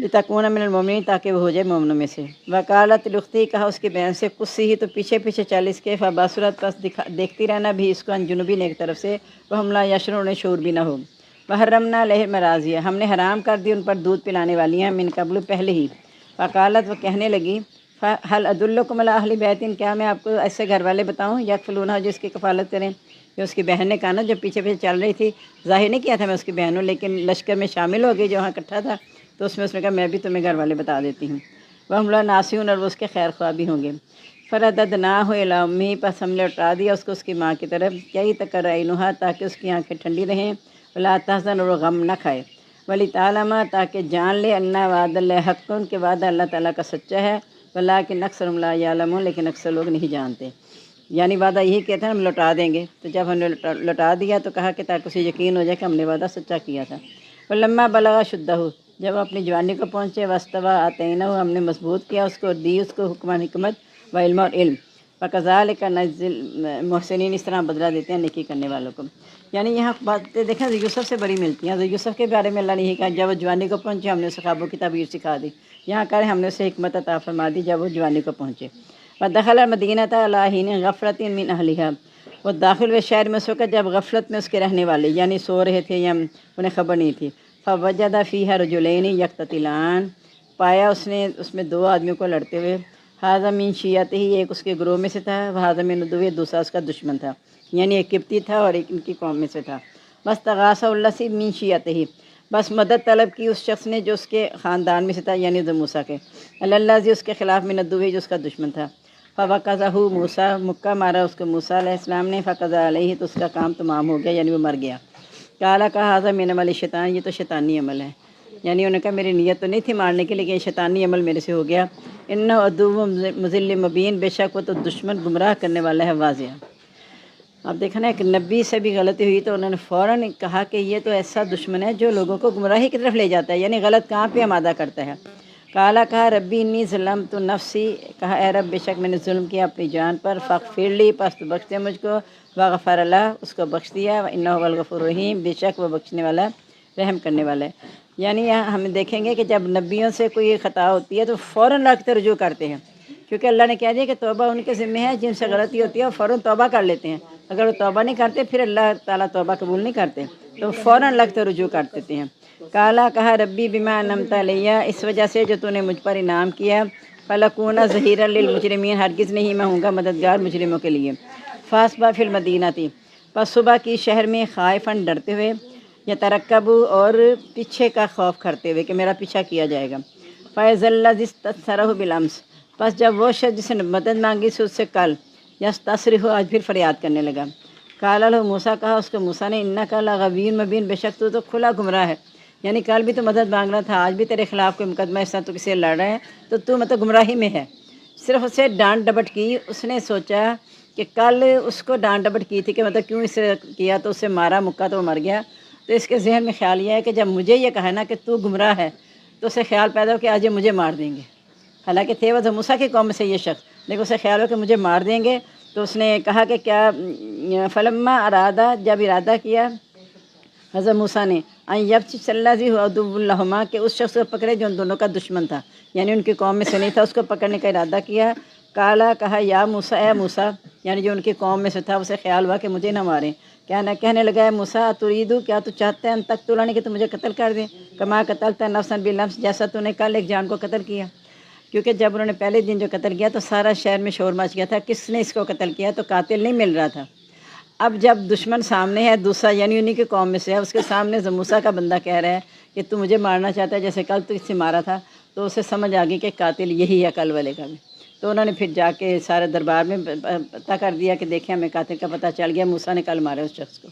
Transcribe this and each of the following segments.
لتکون من المؤمنین، تاکہ وہ ہو جائے مومنوں میں سے۔ وقالت لختی، کہا اس کی بہن سے، قصی ہی تو پیچھے پیچھے چل اس کے، فبصرت، پس دیکھتی رہنا بھی اس کو، عن جنوبین، ایک طرف سے، وہم لا یشعرون، انہیں شعور بھی نہ ہو۔ وحرمنا علیہ المراضع، ہم نے حرام کر دی ان پر دودھ پلانے والیاں، من قبل، پہلے ہی۔ فقالت، وہ کہنے لگی، هل ادلکم علی اہل بیت، کیا میں آپ کو ایسے گھر والے بتاؤں، یکفلونہ، جو اس کی کفالت کریں۔ جو اس کی بہن نے کہا نا، جو پیچھے پیچھے چل رہی تھی، ظاہر نہیں کیا تھا میں اس کی بہن ہوں، لیکن لشکر میں شامل ہو گئی جو وہاں اکٹھا تھا، تو اس نے کہا میں بھی تمہیں گھر والے بتا دیتی ہوں۔ وہم لا ناسیون، اور وہ اس کے خیر خواہ بھی ہوں گے۔ فرددناہ الی امہ، پس ہم نے لوٹا دیا اس کو اس کی ماں کی طرف، کئی تقر عینہا، تاکہ اس کی آنکھیں ٹھنڈی رہیں، ولا تحزن، اور وہ غم نہ کھائے، ولتعلم، تاکہ جان لے، ان وعد اللہ حق، کہ وعدہ اللہ تعالیٰ کا سچا ہے، ولکن اکثرهم لا یعلمون، لیکن اکثر لوگ نہیں جانتے۔ یعنی وعدہ یہی کہتے ہیں ہم لوٹا دیں گے، تو جب ہم نے لوٹا دیا تو کہا کہ تاکہ اسے یقین ہو جائے کہ ہم نے وعدہ سچا کیا تھا۔ ولما بلغ شدہ، جب اپنی جوانی کو پہنچے، واستوى، آتینہ، ہم نے مضبوط کیا اس کو، اور دی اس کو حکم، حکمت، و علم، اور علم۔ وکذالک نجزی المحسنین، اس طرح بدلہ دیتے ہیں نیکی کرنے والوں کو۔ یعنی یہاں باتیں دیکھیں یوسف سے بڑی ملتی ہیں۔ یوسف کے بارے میں اللہ نے یہ کہا، جب وہ جوانی کو پہنچے ہم نے اسے خوابوں کی تعبیر سکھا دی۔ یہاں کہا ہم نے اسے حکمت عطا فرما دی جب وہ جوانی کو پہنچے۔ ودخل المدینۃ علی حین غفلۃ من اہلہا، وہ داخل ہوئے شہر میں اس وقت جب غفلت میں اس کے رہنے والے، یعنی سو رہے تھے یا انہیں خبر نہیں تھی۔ فوجد فیہا رجلین یقتتلان، پایا اس نے اس میں دو آدمیوں کو لڑتے ہوئے، ھذا من شیعتہ، ایک اس کے گروہ میں سے تھا، وھذا من عدوہ، دوسرا اس کا دشمن تھا، یعنی ایک قبطی تھا اور ایک ان کی قوم میں سے تھا۔ واستغاثہ الذی من شیعتہ، بس مدد طلب کی اس شخص نے جو اس کے خاندان میں سے تھا، یعنی موسیٰ کے، الذی، اس کے خلاف، من عدوہ، جو اس کا دشمن تھا۔ فوقظہ موسیٰ، مکہ مارا اس کو موسیٰ علیہ السلام نے، فقضى علیہ، تو اس کا کام تمام ہو گیا، یعنی وہ مر گیا۔ قال، کہا، ھذا من عمل الشیطان، یہ تو شیطانی عمل ہے، یعنی انہوں نے کہا میری نیت تو نہیں تھی مارنے کی، لیکن یہ شیطانی عمل میرے سے ہو گیا۔ انہ عدو مضل مبین، بے شک وہ تو دشمن گمراہ کرنے والا ہے واضح۔ اب دیکھنا ایک نبی سے بھی غلطی ہوئی تو انہوں نے فوراً کہا کہ یہ تو ایسا دشمن ہے جو لوگوں کو گمراہی کی طرف لے جاتا ہے، یعنی غلط کہاں پہ آمادہ کرتا ہے۔ قالا، کہا، ربی انی ظلمت نفسی، کہا اے رب بے شک میں نے ظلم کیا اپنی جان پر، فاغفر لی، پس تو بخش دے مجھ کو، وغفر اللہ، اس کو بخش دیا، انہ هو الغفور الرحیم، بے شک وہ بخشنے والا، رحم کرنے والا ہے۔ یعنی یہاں ہم دیکھیں گے کہ جب نبیوں سے کوئی خطا ہوتی ہے تو فوراً رکھ کے رجوع کرتے ہیں، کیونکہ اللہ نے کہہ دیا کہ توبہ ان کے ذمہ ہے، جن سے غلطی ہوتی ہے وہ فوراً توبہ کر لیتے ہیں، اگر وہ توبہ نہیں کرتے پھر اللہ تعالیٰ توبہ قبول نہیں کرتے، تو فوراً لگتے رجوع کر دیتے ہیں۔ کالا، کہا، ربی بما انعمت علیہ، اس وجہ سے جو تو نے مجھ پر انعام کیا، فلکون ظہیرا للمجرمین، ہرگز نہیں میں ہوں گا مددگار مجرموں کے لیے۔ فاصبح فی المدینہ تھی، پس صبح کی شہر میں، خائفاً، ڈرتے ہوئے، یترقب، اور پیچھے کا خوف کرتے ہوئے کہ میرا پیچھا کیا جائے گا۔ فاذا الذی استأثره بالامس، پس جب وہ شخص جس نے مدد مانگی سے اس سے کل، یستصرخ، آج پھر فریاد کرنے لگا۔ قال له موسیٰ، کہا اس کو موسیٰ نے، انک لغوی مبین، بے شک تو کھلا گمراہ ہے، یعنی کل بھی تو مدد مانگ رہا تھا، آج بھی تیرے خلاف کوئی مقدمہ اس طرح تو کسی سے لڑ رہا ہے، تو مطلب گمراہی میں ہے۔ صرف اسے ڈانٹ ڈپٹ کی، اس نے سوچا کہ کل اس کو ڈانٹ ڈپٹ کی تھی کہ مطلب کیوں اس سے کیا، تو اسے مارا، مکہ تو وہ مر گیا، تو اس کے ذہن میں خیال یہ ہے کہ جب مجھے یہ کہا نا کہ تو گمراہ ہے، تو اسے خیال پیدا ہو کہ آج یہ مجھے مار دیں گے، حالانکہ تھے وہ موسیٰ کی قوم میں سے یہ شخص، لیکن اسے خیال ہو کہ مجھے مار دیں گے، تو اس نے کہا کہ کیا، فلما ارادہ، جب ارادہ کیا حضرت موسیٰ نے، ان یبطش الذی هو عدو لہما، کہ اس شخص کو پکڑے جو ان دونوں کا دشمن تھا، یعنی ان کی قوم میں سے نہیں تھا، اس کو پکڑنے کا ارادہ کیا۔ کالا، کہا، یا موسیٰ، اے موسیٰ، یعنی جو ان کی قوم میں سے تھا، اسے خیال ہوا کہ مجھے نہ ماریں، کہنے لگا، اے موسیٰ، تریدو، کیا تو چاہتا ہے، ان تقتلنی، کہ تو مجھے قتل کر دیں، کما قتلت نفسا بالامس، جیسا تو نے کل ایک جان کو قتل کیا۔ کیونکہ جب انہوں نے پہلے دن جو قتل کیا تو سارا شہر میں شور مچ گیا تھا، کس نے اس کو قتل کیا، تو قاتل نہیں مل رہا تھا۔ اب جب دشمن سامنے ہے دوسرا، یعنی انہی کی قوم میں سے ہے، اس کے سامنے موسیٰ کا بندہ کہہ رہا ہے کہ تو مجھے مارنا چاہتا ہے جیسے کل تو اس سے مارا تھا، تو اسے سمجھ آ گئی کہ قاتل یہی ہے کل والے کا بھی، تو انہوں نے پھر جا کے سارے دربار میں پتہ کر دیا کہ دیکھیں ہمیں قاتل کا پتہ چل گیا، موسیٰ نے کل مارا اس شخص کو۔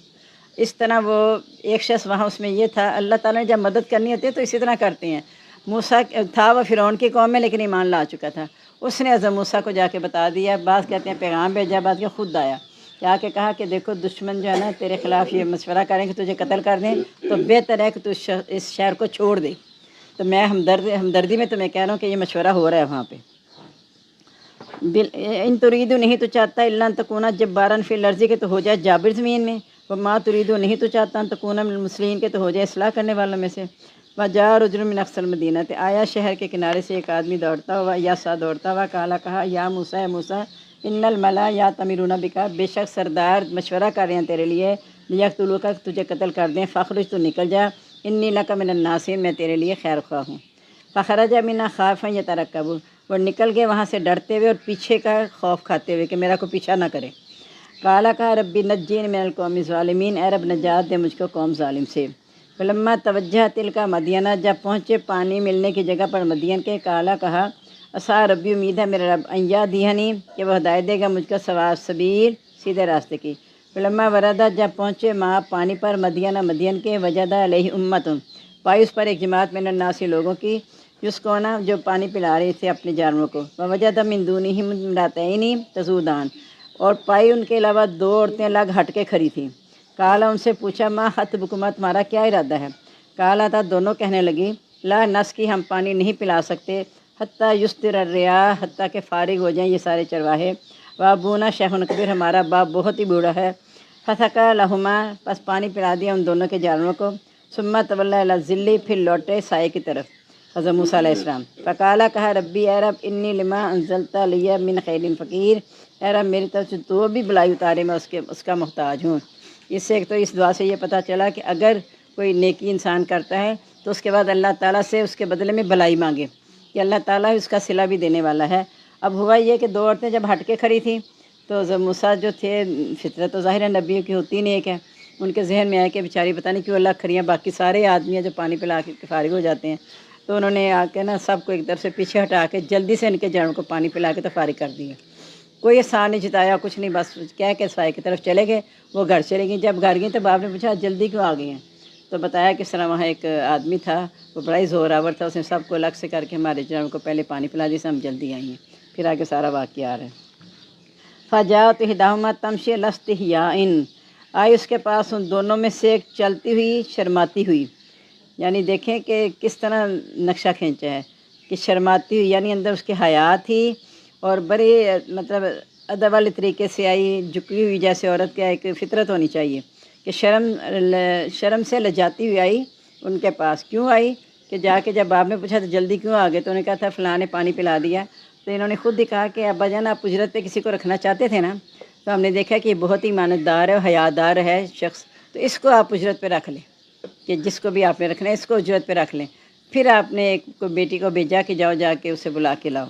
اس طرح وہ ایک شخص وہاں اس میں یہ تھا، اللہ تعالیٰ نے جب مدد کرنی ہوتی ہے تو اسی طرح کرتے ہیں۔ موسیٰ تھا وہ فرعون کی قوم میں لیکن ایمان لا چکا تھا، اس نے حضرت موسیٰ کو جا کے بتا دیا، بعض کہتے ہیں پیغام بھیجا، بعض کہ خود آیا، کیا کہ کہا کہ دیکھو دشمن جو ہے نا تیرے خلاف یہ مشورہ کریں کہ تجھے قتل کر دیں، تو بہتر ہے کہ تو اس شہر کو چھوڑ دے، تو میں ہمدردی میں تمہیں کہہ رہا ہوں کہ یہ مشورہ ہو رہا ہے وہاں پہ۔ ان تریدو، نہیں تو چاہتا، الا ان تکونا جبارن فی الارض، کہ تو ہو جائے جابر زمین میں، وما تریدو، نہیں تو چاہتا، ان تکونا من المصلحین، کہ تو ہو جائے اصلاح کرنے والوں میں سے۔ وجا رجل من اقصى المدینہ، آیا شہر کے کنارے سے ایک آدمی دوڑتا ہوا یا سا دوڑتا ہوا، کہا یا موسیٰ، موسیٰ ان الملا یاتمرون بک، بے شک سردار مشورہ کر رہے ہیں تیرے لیے، لیقتلوک، تجھے قتل کر دیں، فاخرج، تو نکل جا، انی لک من الناصحین، میں تیرے لیے خیر خواہ ہوں۔ فخرج منھا خائفا یترقب، وہ نکل گئے وہاں سے ڈرتے ہوئے اور پیچھے کا خوف کھاتے ہوئے کہ میرا کوئی پیچھا نہ کرے۔ کہا ربی نجینی من القوم الظالمین، اے رب نجات دے مجھ کو قوم ظالم سے۔ فلما توجہ تلک مدینہ، جب پہنچے پانی ملنے کی جگہ پر مدین کے، کہا عسیٰ ربی، امید ہے میرا رب، ان یہدینی، کہ وہ ہدایت دے گا مجھ کو، سواء السبیل، سیدھے راستے کی۔ فلما وردہ، جب پہنچے ماں پانی پر مدینہ، مدین کے، وجدہ علیہ امۃ، پائی اس پر ایک جماعت من الناس، لوگوں کی، یسقون، جو پانی پلا رہے تھے اپنے جانوروں کو، ووجد من دونہم امرأتین تذودان، اور پائی ان کے علاوہ دو عورتیں الگ ہٹ کے کھڑی تھیں۔ کالا، ان سے پوچھا ما خطبکما، تمہارا کیا ارادہ ہے؟ کالا تھا، دونوں کہنے لگی لا نسقی، ہم پانی نہیں پلا سکتے، حتیٰ یصدر الرعاء، حتیٰ کہ فارغ ہو جائیں یہ سارے چرواہے، وابونا شیخ کبیر، ہمارا باپ بہت ہی بوڑھا ہے۔ فسقی لہما، پس پانی پلا دیا ان دونوں کے جانوروں کو، ثم تولی الی الظل، پھر لوٹے سائے کی طرف، حضرت موسیٰ علیہ السلام۔ فقالا، کہا ربی، اے رب، انی لما انزلت لی من خیر فقیر، اے رب میری طرف سے تو بھی بلائی اتارے، میں اس کا محتاج ہوں۔ اس سے ایک تو اس دعا سے یہ پتہ چلا کہ اگر کوئی نیکی انسان کرتا ہے تو اس کے بعد اللہ تعالیٰ سے اس کے بدلے میں بلائی مانگے کہ اللہ تعالیٰ اس کا صلہ بھی دینے والا ہے۔ اب ہوا یہ کہ دو عورتیں جب ہٹ کے کھڑی تھیں تو حضرت موسیٰ جو تھے، فطرت تو ظاہر ہے نبیوں کی ہوتی نہیں ایک ہے، ان کے ذہن میں آیا کہ بیچاری پتہ نہیں کیوں اللہ کھڑی ہیں، باقی سارے آدمی ہیں جو پانی پلا کے فارغ ہو جاتے ہیں، تو انہوں نے آ کے سب کو ایک طرف سے پیچھے ہٹا کے جلدی سے ان کے جانوروں کو پانی پلا کے تو فارغ کر دیا۔ کوئی احسان نہیں جتایا، کچھ نہیں، بس کہہ کے سائے کی طرف چلے گئے۔ وہ گھر چلے گئیں، جب گھر گئیں تو باپ نے پوچھا جلدی کیوں آ گئی ہیں؟ تو بتایا کہ اس طرح وہاں ایک آدمی تھا، وہ بڑا ہی زوراور تھا، اس نے سب کو الگ سے کر کے ہمارے جانوروں کو پہلے پانی پلا دیا، سے ہم جلدی آئی ہیں۔ پھر آگے سارا واقعہ آ رہا ہے۔ فجاءت احداہما تمشی علی استحیاء، آئی اس کے پاس ان دونوں میں سے ایک چلتی ہوئی شرماتی ہوئی، یعنی دیکھیں کہ کس طرح نقشہ کھینچا ہے کہ شرماتی ہوئی، یعنی اندر اس کی حیا تھی اور بڑی مطلب ادب والے طریقے سے آئی، جھکی ہوئی جیسے عورت کا ایک فطرت ہونی چاہیے کہ شرم سے لجاتی ہوئی آئی ان کے پاس۔ کیوں آئی کہ جا کے جب باپ نے پوچھا تو جلدی کیوں آ گئے، تو انہوں نے کہا تھا فلاں نے پانی پلا دیا، تو انہوں نے خود ہی کہا کہ ابا جان آپ اجرت پہ کسی کو رکھنا چاہتے تھے نا، تو ہم نے دیکھا کہ یہ بہت ہی ایماندار ہے، حیادار ہے شخص، تو اس کو آپ اجرت پہ رکھ لیں، کہ جس کو بھی آپ نے رکھنا ہے اس کو اجرت پہ رکھ لیں۔ پھر آپ نے ایک بیٹی کو بھیجا کہ جاؤ جا کے اسے بلا کے لاؤ۔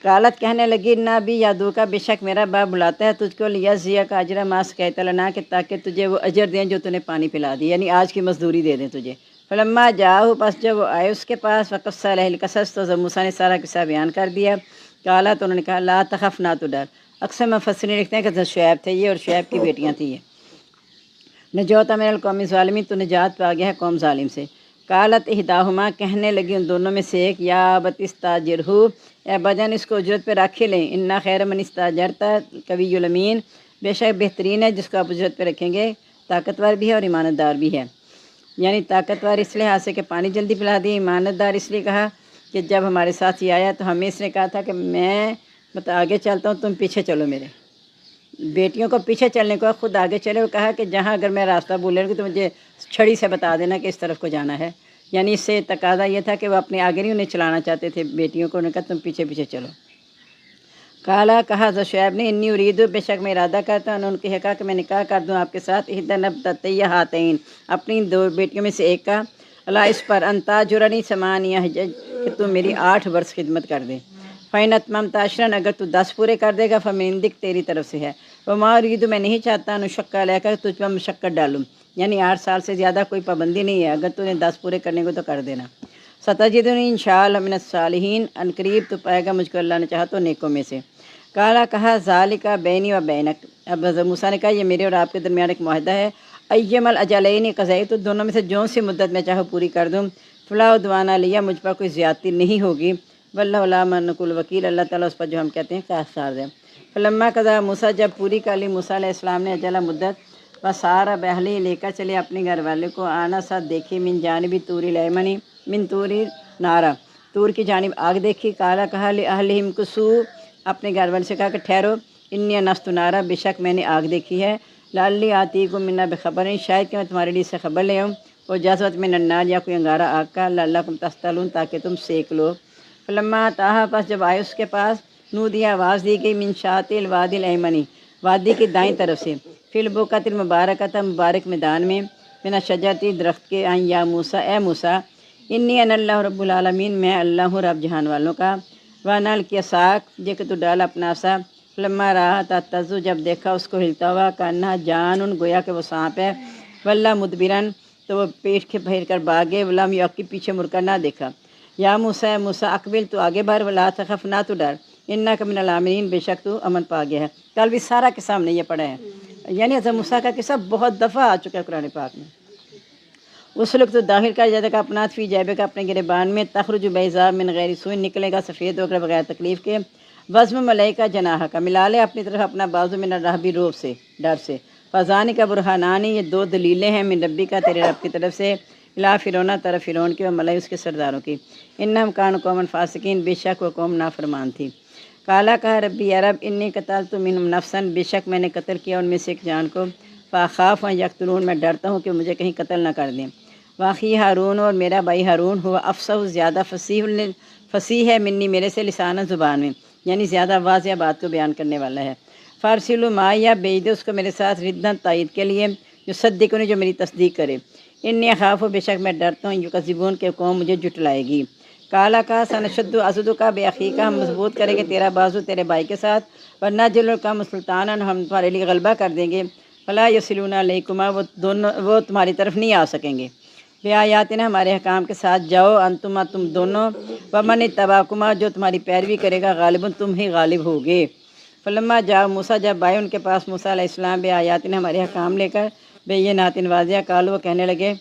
قالت، کہنے لگی نہ بھی یادو کا، بے شک میرا باپ بلاتا ہے تجھ کو، لیجزیک اجر ما سقیت لنا، کہ تاکہ تجھے وہ اجر دیں جو تُو نے پانی پلا دی، یعنی آج کی مزدوری دے دیں تجھے۔ فلما جاءہ، پس جب وہ آئے اس کے پاس، وقص علیہ القصص، تو موسیٰ نے سارا قصہ بیان کر دیا۔ قالا، تو انہوں نے کہا لا تخف، نہ تو ڈر۔ اکثر مفسرین لکھتے ہیں کہ حضرت شعیب تھے یہ، اور شعیب کی بیٹیاں تھیں یہ۔ نجوت من القوم الظالمین، تو نجات پا گیا ہے قوم ظالم سے۔ قالت احداہما، کہنے لگی ان دونوں میں سے ایک، یا ابت استاجرہ، اے بجن اس کو اجرت پہ رکھ لیں، انا خیر من استاجرتا قوی الامین، بے شک بہترین ہے جس کو آپ اجرت پہ رکھیں گے، طاقتور بھی ہے اور ایماندار بھی ہے۔ یعنی طاقتور اس لحاظ سے کہ پانی جلدی پلا دی، ایماندار اس لیے کہا کہ جب ہمارے ساتھ یہ آیا تو ہمیں اس نے کہا تھا کہ میں آگے چلتا ہوں، تم پیچھے چلو میرے۔ بیٹیوں کو پیچھے چلنے کو خود آگے چلے، وہ کہا کہ جہاں اگر میں راستہ بھولے گی تو مجھے چھڑی سے بتا دینا کہ اس طرف کو جانا ہے، یعنی اس سے تقاضا یہ تھا کہ وہ اپنے آگے نہیں انہیں چلانا چاہتے تھے بیٹیوں کو، انہوں نے کہا تم پیچھے پیچھے چلو۔ کہا حضرت شعیب نے انی اریدو، بے شک میں ارادہ کرتا ہوں، ان کی کہا کہ میں نکاح کر دوں آپ کے ساتھ، احدی ابنتیہ ہاتین، اپنی دو بیٹیوں میں سے ایک کا، اللہ اس پر انتا جرنی ثمانیہ حجج، کہ تم میری 8 برس خدمت کر دے، فإن أتممت عشرا، اگر تو 10 پورے کر دے گا، فمن عندک، تیری طرف سے ہے، وما اریدو، میں نہیں چاہتا نشق علیک، تجھ پر مشقت ڈالوں، یعنی 8 سال سے زیادہ کوئی پابندی نہیں ہے، اگر تو نے 10 پورے کرنے کو تو کر دینا۔ ستجدنی انشاءاللہ من الصالحین، ان قریب تو پائے گا مجھ کو اللہ نے چاہا تو نیکوں میں سے۔ کہا ذالک بینی و بینک، اب حضرت موسیٰ نے کہا یہ میرے اور آپ کے درمیان ایک معاہدہ ہے، ایم الاجلین قضیت، تو دونوں میں سے جون سی مدت میں چاہو پوری کر دوں، فلا عدوان علیہ، مجھ پر کوئی زیادتی نہیں ہوگی، واللہ لا منکل الوکیل، اللہ تعالیٰ اس پر جو ہم کہتے ہیں قیاس ہے۔ فلما قضا موسیٰ، جب پوری کر لی موسیٰ علیہ السلام نے اجلا مدت، وسارا بہلی، لے کر چلے اپنے گھر والے کو، آنا ساتھ دیکھی من جانب طور الیمنی، من طور نارا، طور کی جانب آگ دیکھی، کہا لأہلہم کثو، اپنے گھر والے سے کہا کہ ٹھہرو، انی انست نارا، بے شک میں نے آگ دیکھی ہے، لعلی آتیکم منہا بخبر، شاید کہ میں تمہارے لیے سے خبر لے آؤں، اور جذبت میں ننار یا کوئی انگارہ آگ کا لعلکم تستلون تاکہ تم سیک لو۔ فلما تاہا پس جب آئے اس کے پاس نودی آواز دی گئی من شاطئ الوادی الایمنی وادی کی دائیں طرف سے فی البقعۃ المبارکۃ مبارک میدان میں من الشجرۃ درخت کے آئیں یا موسیٰ اے موسیٰ انی انا اللہ رب العالمین میں اللہ ہوں رب جہان والوں کا وانا القیاساک جے کہ تو ڈالا اپنا سا فلما رہا تہتز جب دیکھا اس کو ہلتا ہوا کانہا جان گویا کہ وہ سانپ ہے واللہ مدبرن تو وہ پیٹ کے پھیر کر بھاگے ولم یعقب پیچھے مڑ کر نہ دیکھا یا موسیٰ موسیٰ اقبل تو آگے بڑھ ولا تخف نہ تو ڈر انک من الآمنین بے شک تو امن پا گیا ہے۔ کل بھی سارا قصہ ہم نے یہ پڑھا ہے، یعنی حضرت موسیٰ کا قصہ بہت دفعہ آ چکا ہے قرآن پاک میں۔ اس لوگ تو داخل کر جاتا کا اپنا فی جیبے کا اپنے گریبان میں تخرج بیضاء من غیر سوء نکلے گا سفید ہو کر بغیر تکلیف کے وزم ملائکہ جناح کا ملا لے اپنی طرف اپنا بازو من الرہب روب سے ڈر سے فضانی کا برہانانی یہ دو دلیلیں ہیں من ربی کا تیرے رب کی طرف سے الا فرعون طرف فرعون کی و ملائی اس کے سرداروں کی انہم کانوا قوما فاسقین بے شک وہ قوم نافرمان تھی۔ کالا کہا ربی یا رب انی قتلت منہم نفسا بے شک میں نے قتل کیا ان میں سے ایک جان کو فاخاف ان یقتلون میں ڈرتا ہوں کہ مجھے کہیں قتل نہ کر دیں۔ واقعی ہارون اور میرا بھائی ہارون ہوا افصح زیادہ فصیح ہے منی میرے سے لسانہ زبان میں، یعنی زیادہ واضح بات کو بیان کرنے والا ہے۔ فارسلو معایا بھیج دے اس کو میرے ساتھ ردن تائید کے لیے جو صدقنی جو میری تصدیق کرے انی اخاف بے شک میں ڈرتا ہوں یکذبون کہ قوم مجھے جھٹلائے گی۔ کالا کا سنشد عضد کا بے عقیقہ ہم مضبوط کریں گے تیرا بازو تیرے بھائی کے ساتھ ورنہ جل کا سلطان ہم تمہارے لیے غلبہ کر دیں گے فلا یصلون علیکما وہ تمہاری طرف نہیں آ سکیں گے۔ بے آیاتنا ہمارے حکام کے ساتھ جاؤ انتما تم دونوں ومن اتبعکما جو تمہاری پیروی کرے گا غالباً تم ہی غالب ہوگے۔ فلما جاؤ موسیٰ جب آئے ان کے پاس موسیٰ علیہ السلام بے آیاتنا ہمارے حکام لے کر بینات واضح قالوا وہ کہنے لگے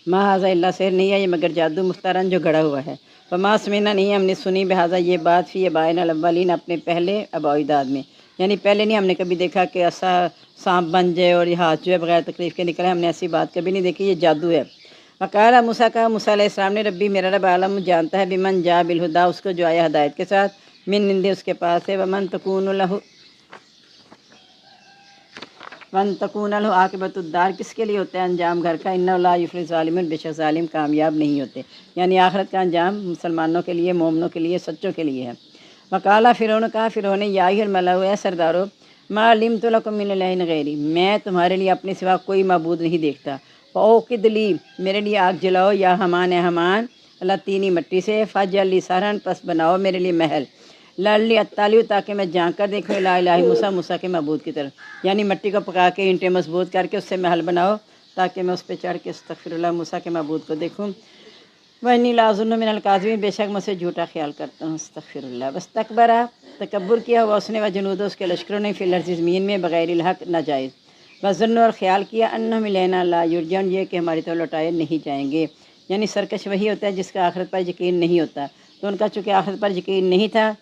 ما ھذا الا سحر نہیں ہے یہ مگر جادو مفترن جو گھڑا ہوا ہے وما سمعنا نہیں ہم نے سنی بہذا یہ بات فی آبائنا الاولین اپنے پہلے آباء و اجداد میں، یعنی پہلے نہیں ہم نے کبھی دیکھا کہ ایسا سانپ بن جائے اور یہ ہاتھ جو ہے بغیر تکلیف کے نکلے، ہم نے ایسی بات کبھی نہیں دیکھی، یہ جادو ہے۔ وقال موسیٰ کہا موسیٰ علیہ السلام نے ربی میرا رب عالم جانتا ہے بمن جاء بالہدیٰ اس کو جو آیا ہدایت کے ساتھ من نندے اس کے پاس ہے ومن تکون له عاقبۃ الدار کس کے لیے ہوتا ہے انجام گھر کا انہ لا یفلح الظالمون بے شک ظالم کامیاب نہیں ہوتے، یعنی آخرت کا انجام مسلمانوں کے لیے مومنوں کے لیے سچوں کے لیے ہے۔ وقالا فرعون کہا فرعون یا ایھا الملأ اے سردارو ما علمت لکم من الہ غیری میں تمہارے لیے اپنے سوا کوئی معبود نہیں دیکھتا۔ فاوقد لی میرے لیے آگ جلاؤ یا حمان اے حمان اللہ تینی مٹی سے فاجعل لی سرحن پس بناؤ میرے لیے محل لعلی اطلع تاکہ میں جان کر دیکھوں لا الہ موسیٰ موسیٰ کے معبود کی طرف، یعنی مٹی کو پکا کے اینٹیں مضبوط کر کے اس سے محل بناؤ تاکہ میں اس پہ چڑھ کے استغفر اللہ موسیٰ کے معبود کو دیکھوں۔ وانی لاظن من الکاذبین بے شک مجھ سے جھوٹا خیال کرتا ہوں استغفر اللہ۔ واستکبر تکبر کیا ہوا اس نے وجنود اس کے لشکروں نے فی الارض زمین میں بغیر الحق ناجائز وظن اور خیال کیا انہم الینا لا یرجعون یہ کہ ہماری طرف لوٹائے نہیں جائیں گے، یعنی سرکش وہی ہوتا ہے جس کا آخرت پر یقین نہیں ہوتا، تو ان کا چونکہ آخرت پر یقین نہیں تھا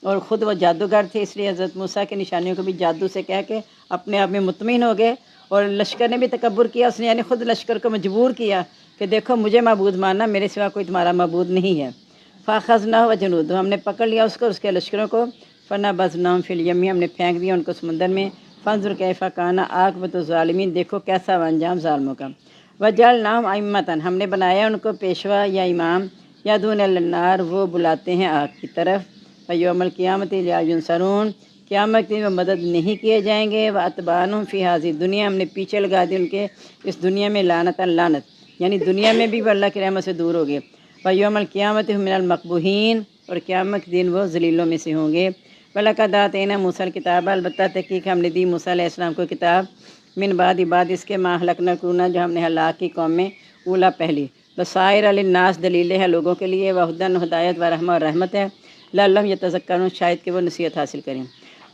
اور خود وہ جادوگر تھے اس لیے حضرت موسیٰ کی نشانیوں کو بھی جادو سے کہہ کے اپنے آپ میں مطمئن ہو گئے، اور لشکر نے بھی تکبر کیا، اس نے یعنی خود لشکر کو مجبور کیا کہ دیکھو مجھے معبود ماننا میرے سوا کوئی تمہارا معبود نہیں ہے۔ فاخذناہ وجنودہ ہم نے پکڑ لیا اس کو اور اس کے لشکروں کو فنبذناہم فی الیم ہم نے پھینک دیا ان کو سمندر میں فانظر کیف کان عاقبۃ الظالمین دیکھو کیسا انجام ظالموں کا۔ وجعلناہم ائمۃ ہم نے بنایا ان کو پیشوا یا امام یدعون الی النار وہ بلاتے ہیں آگ کی طرف یوم القیامت لا ینصرون قیامت کے دن وہ مدد نہیں کیے جائیں گے واتبعنہم فی ھذی دنیا ہم نے پیچھے لگا دی ان کے اس دنیا میں لعنت لعنت، یعنی دنیا میں بھی وہ اللہ کی رحمت سے دور ہو گئے یوم القیامت ہم من المقبوحین اور قیامت کے دن وہ ذلیلوں میں سے ہوں گے۔ وَلَقَدْ آتَيْنَا مُوسَى الْكِتَابَ البتہ تحقیق ہم نے دی موسیٰ علیہ السلام کو کتاب من بعد اس کے ما اہلکنا القرون جو ہم نے ہلاک کی قوم میں اولا پہلی بصائر للناس دلیلیں ہیں لوگوں کے لیے وہدی ہدایت و رحمہ اور رحمت ہے لعلہم یتذکرون شاید کہ وہ نصیحت حاصل کریں۔